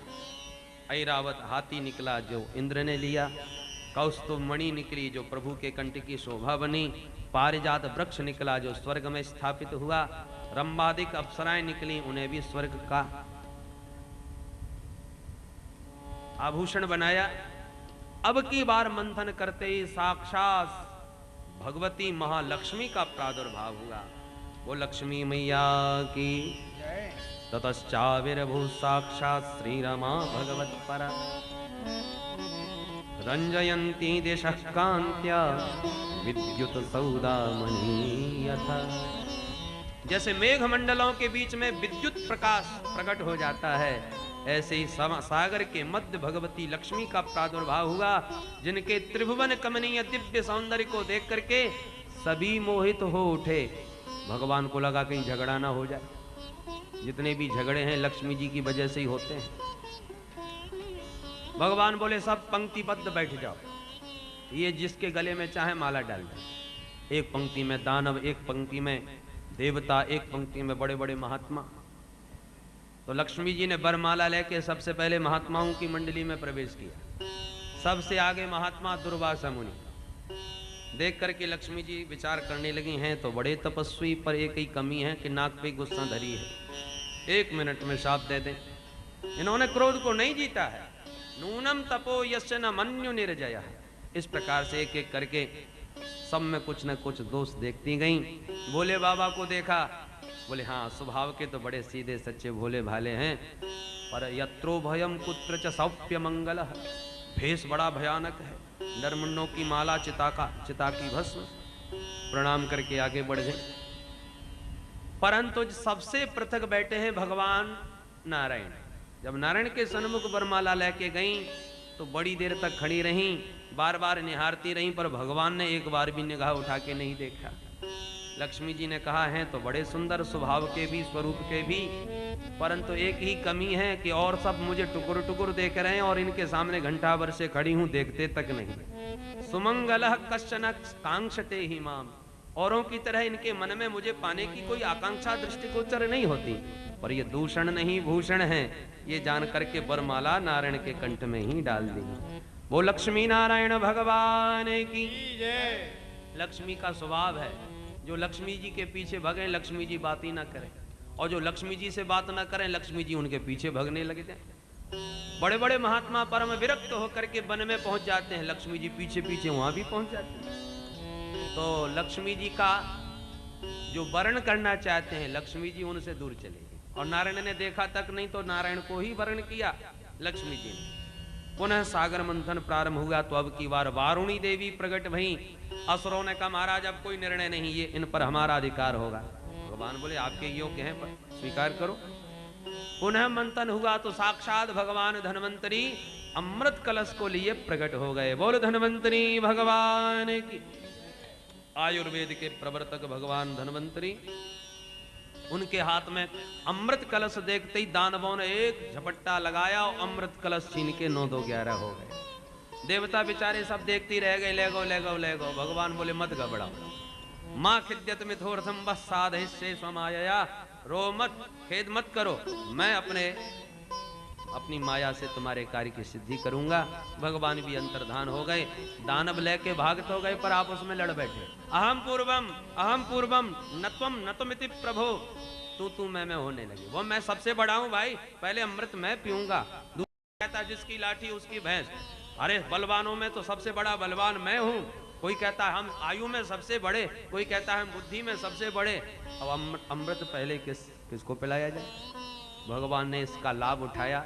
ऐरावत हाथी निकला जो इंद्र ने लिया। कौस्तुभ मणि निकली जो प्रभु के कंठ की शोभा बनी। पारिजात वृक्ष निकला जो स्वर्ग में स्थापित हुआ। रंबादिक अप्सराएं निकली, उन्हें भी स्वर्ग का आभूषण बनाया। अब की बार मंथन करते ही साक्षात भगवती महालक्ष्मी का प्रादुर्भाव हुआ। वो लक्ष्मी मैया की ततश्चाविर्भूः साक्षात् श्रीरमा भगवत्परा। रंजयन्ती दिशः कान्त्या विद्युत सौदामणि यथा। जैसे मेघ मंडलों के बीच में विद्युत प्रकाश प्रकट हो जाता है, ऐसे ही सागर के मध्य भगवती लक्ष्मी का प्रादुर्भाव हुआ, जिनके त्रिभुवन कमनीय दिव्य सौंदर्य को देख करके सभी मोहित हो उठे। भगवान को लगा कहीं झगड़ा ना हो जाए। जितने भी झगड़े हैं लक्ष्मी जी की वजह से ही होते हैं। भगवान बोले सब पंक्तिबद्ध बैठ जाओ, ये जिसके गले में चाहे माला डाल दे। एक पंक्ति में दानव, एक पंक्ति में देवता, एक पंक्ति में बड़े बड़े महात्मा। तो लक्ष्मी जी ने बरमाला लेके सबसे पहले महात्माओं की मंडली में प्रवेश किया। सबसे आगे महात्मा दुर्वासा मुनि। देख करके लक्ष्मी जी विचार करने लगी हैं तो बड़े तपस्वी, पर एक ही कमी है कि नाक पे गुस्सा धरी है। 1 मिनट में शाप दे दें। इन्होंने क्रोध को नहीं जीता है। नूनम तपो यस्य न मन्यु निर्जय। इस प्रकार से एक एक करके सब में कुछ न कुछ दोष देखती गईं। भोले बाबा को देखा, बोले हाँ स्वभाव के तो बड़े सीधे सच्चे भोले भाले हैं, पर यत्रो भयम कुत्र च सौप्य मंगल। भेष बड़ा भयानक है। नरमुंडों की माला, चिता की भस्म। प्रणाम करके आगे बढ़ गए। परंतु सबसे पृथक बैठे हैं भगवान नारायण। जब नारायण के सन्मुख बरमाला लेके गईं तो बड़ी देर तक खड़ी रहीं, बार बार निहारती रहीं, पर भगवान ने एक बार भी निगाह उठा के नहीं देखा। लक्ष्मी जी ने कहा है तो बड़े सुंदर स्वभाव के भी, स्वरूप के भी, परंतु एक ही कमी है कि और सब मुझे टुकुर टुकुर देख रहे हैं और इनके सामने घंटा भर से खड़ी हूं, देखते तक नहीं। सुमंगलः कश्चन कांक्षते ही माम। औरों की तरह इनके मन में मुझे पाने की कोई आकांक्षा दृष्टिगोचर नहीं होती, पर ये दूषण नहीं भूषण है, ये जान करके बरमाला नारायण के कंठ में ही डाल दी। वो लक्ष्मी नारायण भगवान की जय। लक्ष्मी का स्वभाव है, जो लक्ष्मी जी के पीछे भगे लक्ष्मी जी बात ही ना करें, और जो लक्ष्मी जी से बात ना करें लक्ष्मी जी उनके पीछे भगने लगे जाए। बड़े बड़े महात्मा परम विरक्त होकर के वन में पहुंच जाते हैं, लक्ष्मी जी पीछे पीछे वहां भी पहुंच जाते हैं। तो लक्ष्मी जी का जो वर्ण करना चाहते हैं लक्ष्मी जी उनसे दूर चले गए, और नारायण ने देखा तक नहीं तो नारायण को ही वर्ण किया लक्ष्मी जी ने। पुनः सागर मंथन प्रारंभ हुआ, तो अब की बार वारुणी देवी प्रकट भई। असुरों ने कहा महाराज अब कोई निर्णय नहीं, ये इन पर हमारा अधिकार होगा। भगवान बोले आपके योग्य हैं, पर स्वीकार करो। पुनः मंथन हुआ तो साक्षात भगवान धन्वंतरी अमृत कलश को लिए प्रकट हो गए। बोल धन्वंतरी भगवान की। आयुर्वेद के प्रवर्तक भगवान धन्वंतरी, उनके हाथ में अमृत कलश देखते ही दानवों ने एक झपट्टा लगाया और अमृत कलश छीन के 9 2 11 हो गए। देवता बेचारे सब देखते रह गए, ले गो ले गो ले गो। भगवान बोले मत घबराओ, माँ खिद्यत मिथोर्थम बस साध हिस्से स्वमाया, रो मत, खेद मत करो, मैं अपनी माया से तुम्हारे कार्य की सिद्धि करूंगा। भगवान भी अंतर्धान हो गए, दानव लेके भागत हो गए, पर आपस में लड़ बैठे। अहम पूर्वम नत्वम नतमिति प्रभो, तू मैं होने लगी। वो मैं सबसे बड़ा हूं भाई, पहले अमृत मैं पीऊंगा। दूसरा कहता जिसकी लाठी उसकी भैंस, अरे बलवानों में तो सबसे बड़ा बलवान मैं हूं। कोई कहता है हम आयु में सबसे बड़े, कोई कहता है हम बुद्धि में सबसे बड़े। अब अमृत पहले किसको पिलाया जाए। भगवान ने इसका लाभ उठाया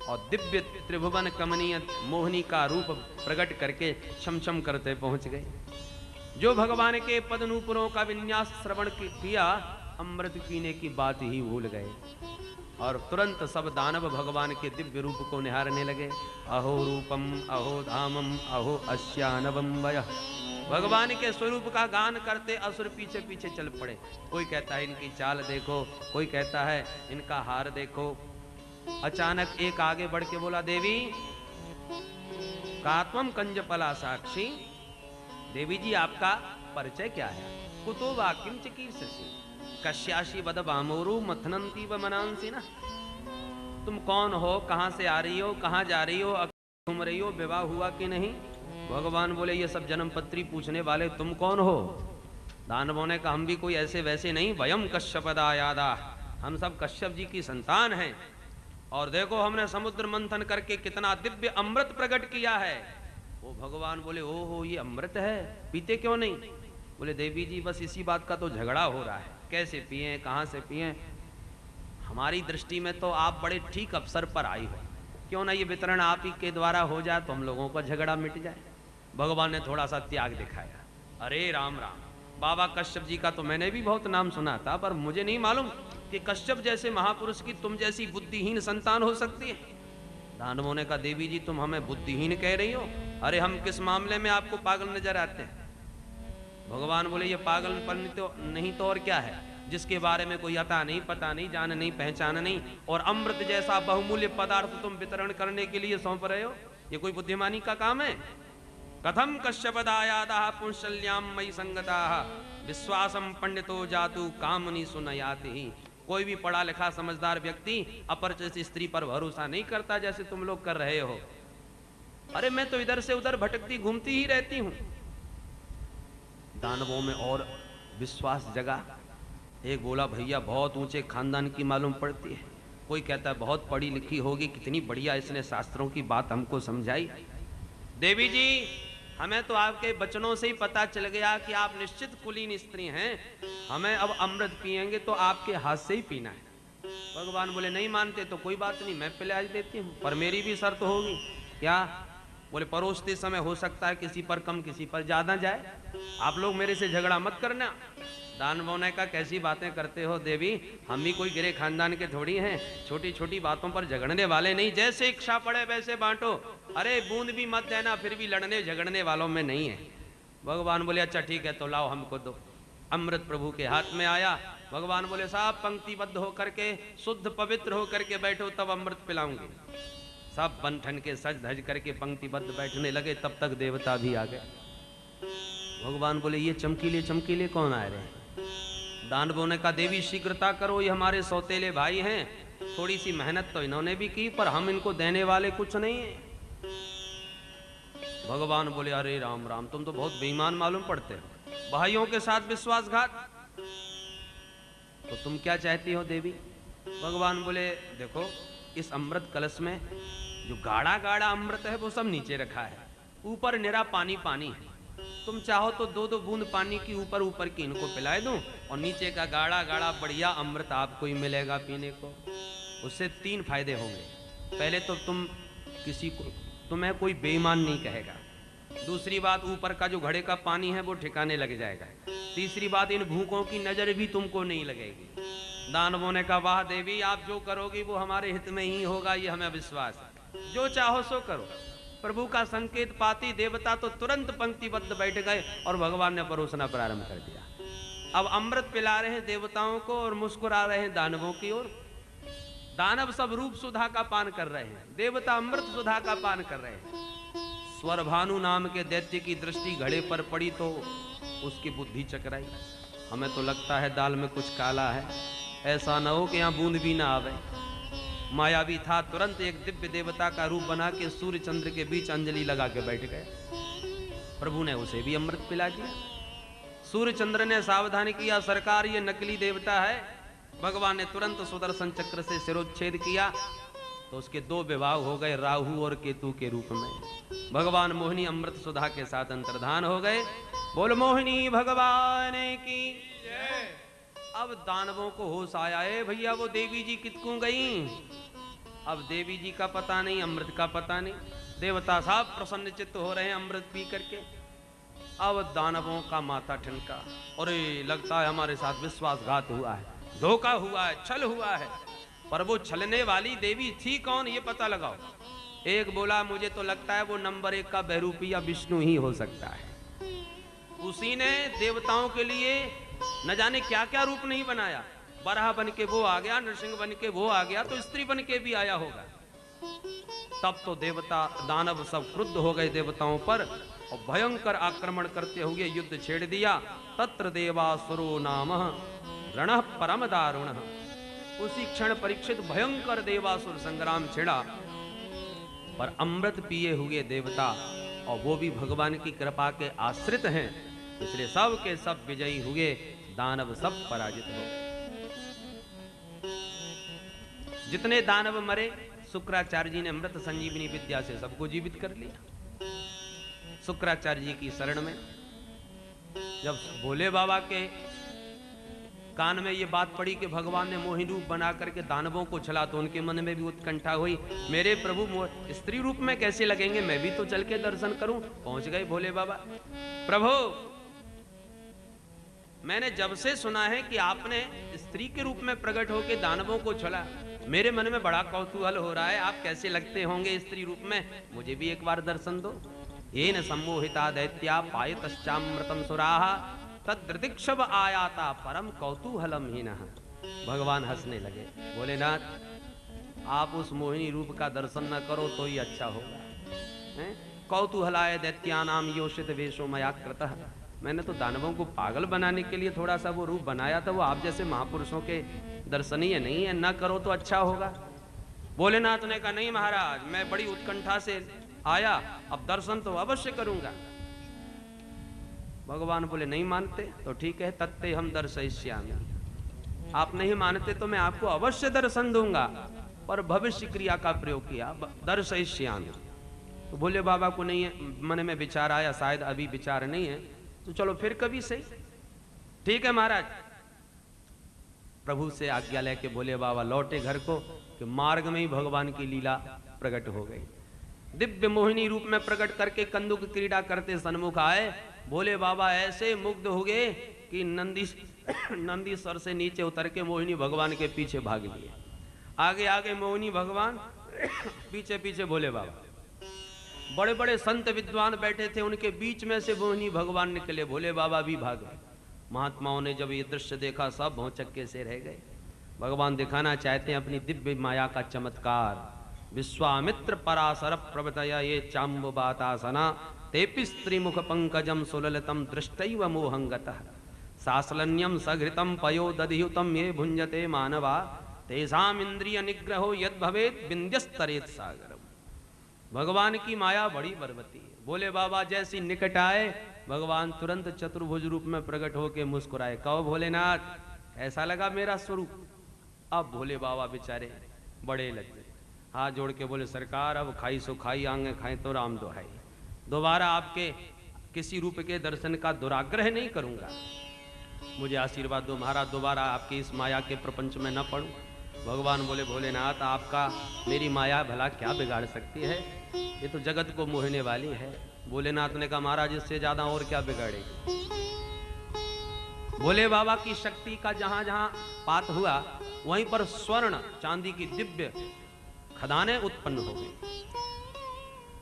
और दिव्य त्रिभुवन कमनीय मोहिनी का रूप प्रकट करके छम करते पहुंच गए। जो भगवान के पद नूपुरों का विन्यास श्रवण किया, अमृत पीने की बात ही भूल गए, और तुरंत सब दानव भगवान के दिव्य रूप को निहारने लगे। अहो रूपम अहो धामम अहो अस्यानवम वयः। भगवान के स्वरूप का गान करते असुर पीछे पीछे चल पड़े। कोई कहता है इनकी चाल देखो, कोई कहता है इनका हार देखो। अचानक एक आगे बढ़ के बोला, देवी कात्वम कंजपला साक्षी, देवी जी आपका परिचय क्या है। कुतो वाक्यम चिकीर्षसि कश्याशी बद बामोरु मथनंती व मनांसी ना। तुम कौन हो, कहां से आ रही हो, कहां जा रही हो, घूम रही हो, विवाह हुआ कि नहीं। भगवान बोले ये सब जन्मपत्री पूछने वाले तुम कौन हो। दानवों ने कहा हम भी कोई ऐसे वैसे नहीं, वयम कश्यपदा यादा, हम सब कश्यप जी की संतान हैं। और देखो हमने समुद्र मंथन करके कितना दिव्य अमृत प्रकट किया है। वो भगवान बोले ओहो ये अमृत है, पीते क्यों नहीं। बोले देवी जी बस इसी बात का तो झगड़ा हो रहा है, कैसे पिए कहां से पिए। हमारी दृष्टि में तो आप बड़े ठीक अवसर पर आई हो, क्यों ना ये वितरण आप ही के द्वारा हो जाए तो हम लोगों का झगड़ा मिट जाए। भगवान ने थोड़ा सा त्याग दिखाया। अरे राम राम, बाबा कश्यप जी का तो मैंने भी बहुत नाम सुना था, पर मुझे नहीं मालूम कि कश्यप जैसे महापुरुष की तुम जैसी बुद्धिहीन संतान हो सकती है। दानवों ने कहा देवी जी तुम हमें बुद्धिहीन कह रही हो, अरे हम किस मामले में आपको पागल नजर आते हैं। भगवान बोले ये पागलपन तो नहीं तो और क्या है, जिसके बारे में कोई अता नहीं, पता नहीं, जान नहीं, पहचान नहीं, और अमृत जैसा बहुमूल्य पदार्थ तुम वितरण करने के लिए सौंप रहे हो, ये कोई बुद्धिमानी का काम है। कथम कश्यपदायादा पुंशल्याम मई संगता विश्वासम पंडितो जातु कामनी सुनयाति। कोई भी पढ़ा लिखा समझदार व्यक्ति अपरिचित स्त्री पर भरोसा नहीं करता जैसे तुम लोग कर रहे हो। अरे मैं तो इधर से उधर भटकती घूमती ही रहती हूं। दानवों में और विश्वास जगा। एक बोला भैया बहुत ऊंचे खानदान की मालूम पड़ती है, कोई कहता है बहुत पढ़ी लिखी होगी, कितनी बढ़िया इसने शास्त्रों की बात हमको समझाई। देवी जी हमें तो आपके वचनों से ही पता चल गया कि आप निश्चित कुलीन स्त्री हैं, हमें अब अमृत पिएंगे तो आपके हाथ से ही पीना है। भगवान बोले नहीं मानते तो कोई बात नहीं, मैं पिला देती हूँ, पर मेरी भी शर्त होगी। क्या। बोले परोसते समय हो सकता है किसी पर कम किसी पर ज्यादा जाए, आप लोग मेरे से झगड़ा मत करना। दानवों ने कहा कैसी बातें करते हो देवी, हम भी कोई गिरे खानदान के थोड़ी हैं, छोटी छोटी बातों पर झगड़ने वाले नहीं, जैसे इच्छा पड़े वैसे बांटो। अरे बूंद भी मत देना, फिर भी लड़ने झगड़ने वालों में नहीं है। भगवान बोले अच्छा ठीक है तो लाओ हमको दो। अमृत प्रभु के हाथ में आया। भगवान बोले साहब पंक्तिबद्ध होकर के शुद्ध पवित्र होकर के बैठो तब अमृत पिलाऊंगी। सब बन ठन के सज धज करके पंक्तिबद्ध बैठने लगे, तब तक देवता भी आ गए। भगवान बोले ये चमकीले चमकीले कौन आए रहे। दानवों ने कहा देवी शीघ्रता करो, ये हमारे सौतेले भाई हैं, थोड़ी सी मेहनत तो इन्होंने भी की पर हम इनको देने वाले कुछ नहीं है। भगवान बोले अरे राम राम तुम तो बहुत बेईमान मालूम पड़ते हो, भाइयों के साथ विश्वासघात, तो तुम क्या चाहती हो देवी? भगवान बोले देखो, इस अमृत कलश में जो गाढ़ा गाढ़ा अमृत है वो सब नीचे रखा है, ऊपर निरा पानी पानी है। तुम चाहो तो दो दो बूंद पानी की ऊपर ऊपर की इनको पिलाए दूं, और नीचे का गाढ़ा गाढ़ा बढ़िया अमृत आपको ही मिलेगा पीने को। उससे तीन फायदे होंगे। पहले तो तुम्हें कोई बेईमान नहीं कहेगा। दूसरी बात, ऊपर का जो घड़े का पानी है वो ठिकाने लग जाएगा। तीसरी बात, इन भूखों की नजर भी तुमको नहीं लगेगी। दानवों ने कहा वाह देवी, आप जो करोगी वो हमारे हित में ही होगा, ये हमें विश्वास है, जो चाहो सो करो। प्रभु का संकेत पाती देवता तो तुरंत पंक्तिबद्ध बैठ गए और भगवान ने परोसना प्रारंभ कर दिया। अब अमृत पिला रहे हैं देवताओं को और मुस्कुरा रहे हैं दानवों की ओर। दानव सब रूप सुधा का पान कर रहे हैं, देवता अमृत सुधा का पान कर रहे हैं। स्वरभानु नाम के दैत्य की दृष्टि घड़े पर पड़ी तो उसकी बुद्धि चकराई। हमें तो लगता है दाल में कुछ काला है, ऐसा न हो कि यहाँ बूंद भी ना आवे। मायावी था, तुरंत एक दिव्य देवता का रूप बना के सूर्य चंद्र के बीच अंजलि लगा के बैठ गए। प्रभु ने उसे भी अमृत पिला दिया। सूर्य चंद्र ने सावधान किया, सरकार ये नकली देवता है। भगवान ने तुरंत सुदर्शन चक्र से सिरोच्छेद किया तो उसके दो विवाह हो गए, राहु और केतु के रूप में। भगवान मोहिनी अमृत सुधा के साथ अंतर्धान हो गए। बोल मोहिनी भगवान की जय। अब दानवों को होश आया है, भैया वो देवी जी कितकू गई। अब देवी जी का पता नहीं, अमृत का पता नहीं। देवता साहब प्रसन्न चित्त हो रहे हैं अमृत पी करके। अब दानवों का माथा ठनका, और लगता है हमारे साथ विश्वासघात हुआ है, धोखा हुआ है, छल हुआ है। पर वो छलने वाली देवी थी कौन, ये पता लगाओ। एक बोला मुझे तो लगता है वो नंबर 1 का बहरूपी या विष्णु ही हो सकता है। उसी ने देवताओं के लिए न जाने क्या क्या रूप नहीं बनाया। बराह बन के वो आ गया, नरसिंह बन के वो आ गया, तो स्त्री बन के भी आया होगा। तब तो देवता दानव सब क्रुद्ध हो गए देवताओं पर और भयंकर आक्रमण करते हुए युद्ध छेड़ दिया। तत्र देवासुरो नाम रणः परम दारुण। उसी क्षण परीक्षित भयंकर देवासुर संग्राम छिड़ा। पर अमृत पिए हुए देवता, और वो भी भगवान की कृपा के आश्रित हैं, इसलिए सब के सब विजयी हुए, दानव सब पराजित हो गए। जितने दानव मरे, शुक्राचार्य जी ने अमृत संजीवनी विद्या से सबको जीवित कर लिया। शुक्राचार्य जी की शरण में जब भोले बाबा के कान में ये बात पड़ी कि भगवान ने मोहिनी रूप बना करके दानवों को छला, तो उनके मन में भी उत्कंठा हुई, मेरे प्रभु स्त्री रूप में कैसे लगेंगे, मैं भी तो चल के दर्शन करूं। पहुंच गए भोले बाबा। प्रभु, मैंने जब से सुना है कि आपने स्त्री के रूप में प्रकट होकर दानवों को छला, मेरे मन में बड़ा कौतूहल हो रहा है, आप कैसे लगते होंगे स्त्री रूप में, मुझे भी एक बार दर्शन दो। ये न सम्मोहिता दैत्या पायतश्चामृतम सुराः तद्रदिक्षव आयाता परम कौतूहलम हीनः। भगवान हंसने लगे, भोलेनाथ आप उस मोहिनी रूप का दर्शन न करो तो ही अच्छा होगा। कौतूहलाय दैत्यानाम योषित वेशो मया कृतः। मैंने तो दानवों को पागल बनाने के लिए थोड़ा सा वो रूप बनाया था, वो आप जैसे महापुरुषों के दर्शनीय नहीं है, न करो तो अच्छा होगा। भोलेनाथ ने कहा नहीं महाराज, मैं बड़ी उत्कंठा से आया, अब दर्शन तो अवश्य करूंगा। भगवान बोले नहीं मानते तो ठीक है, तत्ते हम दर्शयिष्यामि। आप नहीं मानते तो मैं आपको अवश्य दर्शन दूंगा, पर भविष्य क्रिया का प्रयोग किया, दर्शयिष्यामि। तो भोले बाबा को नहीं है, मन में विचार आया, शायद अभी विचार नहीं है, तो चलो फिर कभी सही। ठीक है महाराज। प्रभु से आज्ञा लेके भोले बाबा लौटे घर को, कि मार्ग में ही भगवान की लीला प्रकट हो गई। दिव्य मोहिनी रूप में प्रकट करके कंदुक क्रीड़ा करते सन्मुख आए। भोले बाबा ऐसे मुग्ध हो गए कि नंदी सर से नीचे उतर के मोहिनी भगवान के पीछे भाग लिए। आगे आगे मोहिनी भगवान, पीछे पीछे भोले बाबा। बड़े बड़े संत विद्वान बैठे थे, उनके बीच में से मोहिनी भगवान निकले, भोले बाबा भी भागे। महात्माओं ने जब ये दृश्य देखा सब भौचक्के से रह गए। भगवान दिखाना चाहते हैं अपनी दिव्य माया का चमत्कार। विश्वामित्र पराशर प्रवतया ये चाम्बुबातासना तेपि स्त्रीमुख पंकजम सुललितम दृष्टैव मोहंगतः सासलन्यम सघृतम पयो दधियुतम ये भुंजते मानवा तेषाम इंद्रिय निग्रहो यद भवेत विंध्यस्तरेत सागरम। भगवान की माया बड़ी बरबती है। भोले बाबा जैसी निकट आए, भगवान तुरंत चतुर्भुज रूप में प्रकट होके मुस्कुराए, कहो भोलेनाथ ऐसा लगा मेरा स्वरूप। अब भोले बाबा बेचारे बड़े लगे, हाथ जोड़ के बोले सरकार अब खाई सो खाई, आंगे खाए तो राम दुहाई, दोबारा आपके किसी रूप के दर्शन का दुराग्रह नहीं करूंगा, मुझे आशीर्वाद दो महाराज, दोबारा आपकी इस माया के प्रपंच में न पड़ूं। भगवान बोले भोलेनाथ आपका मेरी माया भला क्या बिगाड़ सकती है, ये तो जगत को मोहने वाली है। भोलेनाथ ने कहा महाराज इससे ज्यादा और क्या बिगाड़ेगी। भोले बाबा की शक्ति का जहां जहां पात हुआ वहीं पर स्वर्ण चांदी की दिव्य खदानें उत्पन्न हो गई।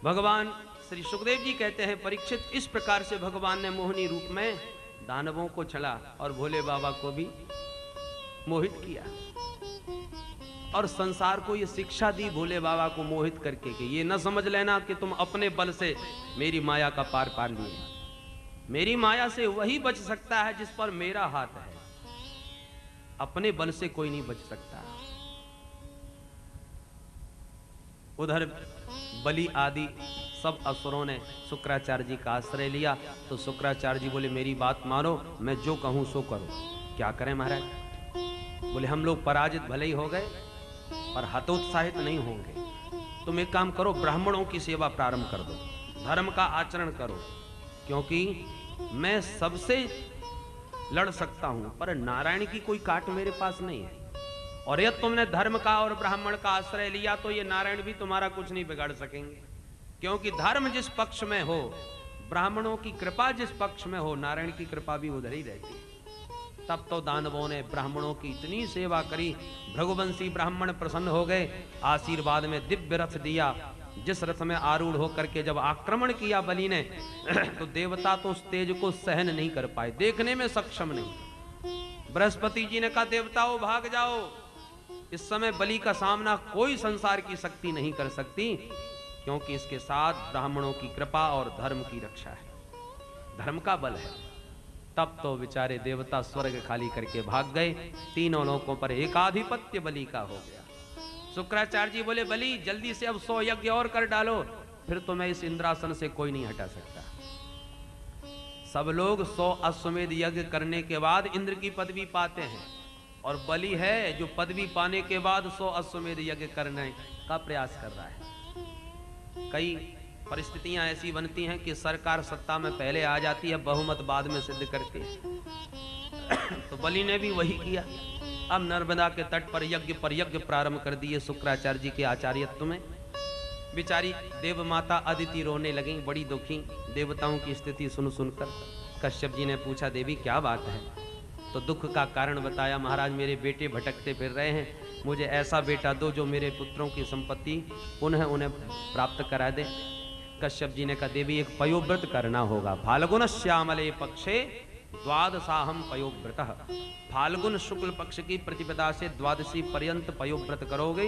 भगवान श्री सुखदेव जी कहते हैं परीक्षित इस प्रकार से भगवान ने मोहिनी रूप में दानवों को छला और भोले बाबा को भी मोहित किया और संसार को ये शिक्षा दी भोले बाबा को मोहित करके कि ये न समझ लेना कि तुम अपने बल से मेरी माया का पार पा लिए, मेरी माया से वही बच सकता है जिस पर मेरा हाथ है, अपने बल से कोई नहीं बच सकता। उधर बलि आदि सब असुरों ने शुक्राचार्य जी का आश्रय लिया तो शुक्राचार्य जी बोले मेरी बात मानो, मैं जो कहूं सो करो। क्या करें महाराज? बोले हम लोग पराजित भले ही हो गए पर हतोत्साहित नहीं होंगे। तुम एक काम करो, ब्राह्मणों की सेवा प्रारंभ कर दो, धर्म का आचरण करो, क्योंकि मैं सबसे लड़ सकता हूं पर नारायण की कोई काट मेरे पास नहीं है। और यदि तुमने धर्म का और ब्राह्मण का आश्रय लिया तो ये नारायण भी तुम्हारा कुछ नहीं बिगाड़ सकेंगे, क्योंकि धर्म जिस पक्ष में हो, ब्राह्मणों की कृपा जिस पक्ष में हो, नारायण की कृपा भी उधर ही रहती है। तब तो दानवों ने ब्राह्मणों की इतनी सेवा करी, भृगुवंशी ब्राह्मण प्रसन्न हो गए, आशीर्वाद में दिव्य रथ दिया, जिस रथ में आरूढ़ होकर के जब आक्रमण किया बलि ने तो देवता तो उस तेज को सहन नहीं कर पाए, देखने में सक्षम नहीं। बृहस्पति जी ने कहा देवताओं भाग जाओ, इस समय बलि का सामना कोई संसार की शक्ति नहीं कर सकती, क्योंकि इसके साथ ब्राह्मणों की कृपा और धर्म की रक्षा है, धर्म का बल है। तब तो बेचारे देवता स्वर्ग खाली करके भाग गए, तीनों लोकों पर एकाधिपत्य बलि का हो गया। शुक्राचार्य जी बोले बलि जल्दी से अब 100 यज्ञ और कर डालो, फिर तुम्हें इस इंद्रासन से कोई नहीं हटा सकता। सब लोग 100 अश्वमेध यज्ञ करने के बाद इंद्र की पदवी पाते हैं, और बलि है जो पदवी पाने के बाद 100 अश्वमेध यज्ञ करने का प्रयास कर रहा है। कई परिस्थितियां ऐसी बनती हैं कि सरकार सत्ता में पहले आ जाती है, बहुमत बाद में सिद्ध करती है। तो बलि ने भी वही किया। अब नर्मदा के तट पर यज्ञ प्रारंभ कर दिए शुक्राचार्य जी के आचार्यत्व में। बेचारी देव माता अदिति रोने लगी, बड़ी दुखी, देवताओं की स्थिति सुन सुनकर। कश्यप जी ने पूछा देवी क्या बात है? तो दुख का कारण बताया, महाराज मेरे बेटे भटकते फिर रहे हैं, मुझे ऐसा बेटा दो जो मेरे पुत्रों की संपत्ति पुनः उन्हें प्राप्त करा दे। कश्यप जी ने कहा देवी एक पयोव्रत करना होगा, फाल्गुन श्यामले पक्षे द्वादशाहम पयोव्रतः, फाल्गुन शुक्ल पक्ष की प्रतिपदा से द्वादशी पर्यंत पयोव्रत करोगे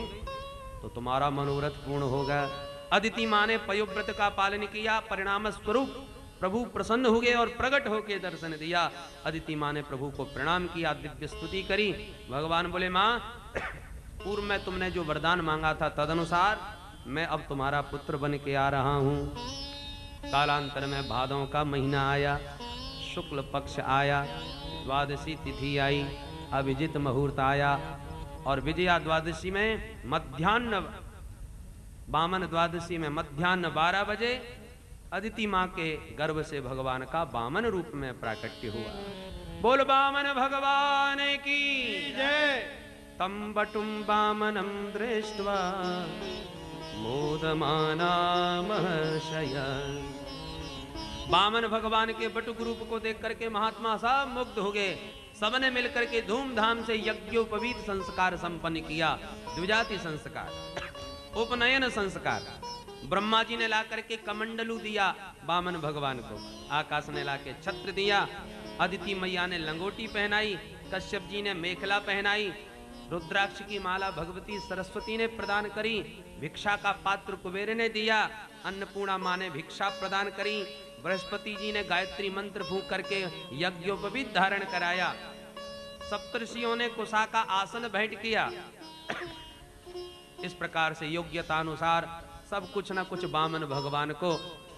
तो तुम्हारा मनोरथ पूर्ण होगा। अदिति मां ने पयोव्रत का पालन किया, परिणाम स्वरूप प्रभु प्रसन्न हो गए और प्रकट होकर दर्शन दिया। अदिति मां ने प्रभु को प्रणाम किया, दिव्य स्तुति करी। भगवान बोले मां पूर्व में तुमने जो वरदान मांगा था तदनुसार मैं अब तुम्हारा पुत्र बन के आ रहा हूं। कालांतर में भादों का महीना आया, शुक्ल पक्ष आया, द्वादशी तिथि आई, अभिजित मुहूर्त आया, और विजया द्वादशी में मध्याह्न, वामन द्वादशी में मध्याह्न 12 बजे अदिति मां के गर्भ से भगवान का वामन रूप में प्राकट्य हुआ। बोल वामन भगवान की जय। तम बटुम वामनम दृष्ट्वा मोदमाना महर्षय। वामन भगवान के बटुक रूप को देख करके महात्मा सब मुग्ध हो गए। सबने मिलकर के धूमधाम से यज्ञोपवीत संस्कार संपन्न किया, द्विजाति संस्कार, उपनयन संस्कार। ब्रह्मा जी ने ला करके कमंडलू दिया वामन भगवान को, आकाश ने ला के छत्र दिया, अदिति मैया ने लंगोटी पहनाई, कश्यप जी ने मेखला पहनाई, रुद्राक्ष की माला भगवती सरस्वती ने प्रदान करी, भिक्षा का पात्र कुबेर ने दिया, अन्नपूर्णा मां ने भिक्षा प्रदान करी, बृहस्पति जी ने गायत्री मंत्र फूंक करके यज्ञोपवीत धारण कराया, सप्तर्षियों ने कुशा का आसन भेंट किया। इस प्रकार से योग्यता अनुसार सब कुछ न कुछ वामन भगवान को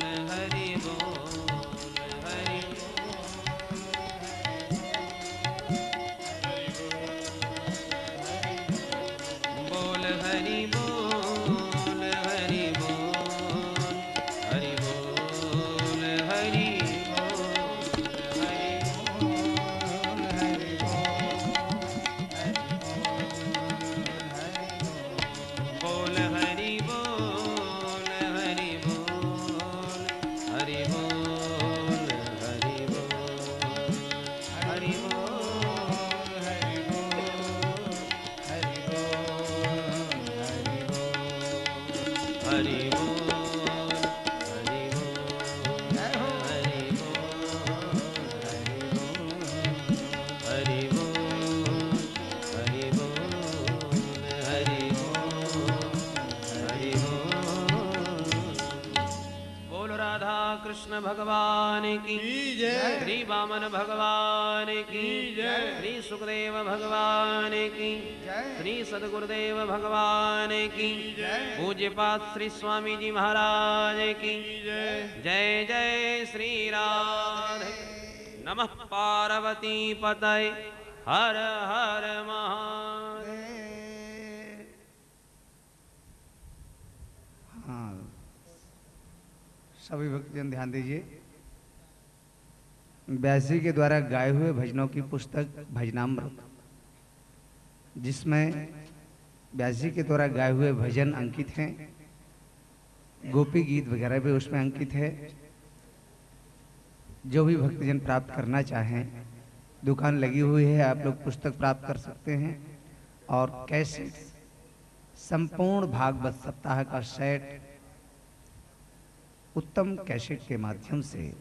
हरि बोल, हरि बोल, हरि बोल, हरि बोल, हरि बोल, हरि बोल, हरि बोल, हरि बोल, हरि बोल, हरि बोल, हरि बोल, हरि बोल, हरि बोल, हरि बोल, हरि बोल, हरि बोल, हरि बोल, हरि बोल, हरि बोल। राधा कृष्ण भगवान की जय। श्री वामन भगवान की जय। श्री सुखदेव भगवान की जय। श्री सदगुरुदेव भगवान की जय। पूज्यपाद श्री स्वामी जी महाराज की जय। जय जय श्री राधे। नमः पार्वती पतये हर हर महादेव। हाँ, सभी भक्तजन ध्यान दीजिए। व्यास जी के द्वारा गाए हुए भजनों की पुस्तक भजनामृत, जिसमें व्यास जी के द्वारा गाए हुए भजन अंकित हैं, गोपी गीत वगैरह भी उसमें अंकित है। जो भी भक्तजन प्राप्त करना चाहें, दुकान लगी हुई है, आप लोग पुस्तक प्राप्त कर सकते हैं। और कैसेट, संपूर्ण भागवत सप्ताह का सेट उत्तम कैसेट के माध्यम से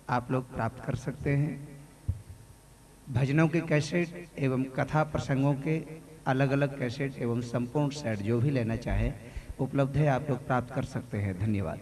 आप लोग प्राप्त कर सकते हैं। भजनों के कैसेट एवं कथा प्रसंगों के अलग अलग कैसेट एवं संपूर्ण सेट जो भी लेना चाहे उपलब्ध है, आप लोग प्राप्त कर सकते हैं। धन्यवाद।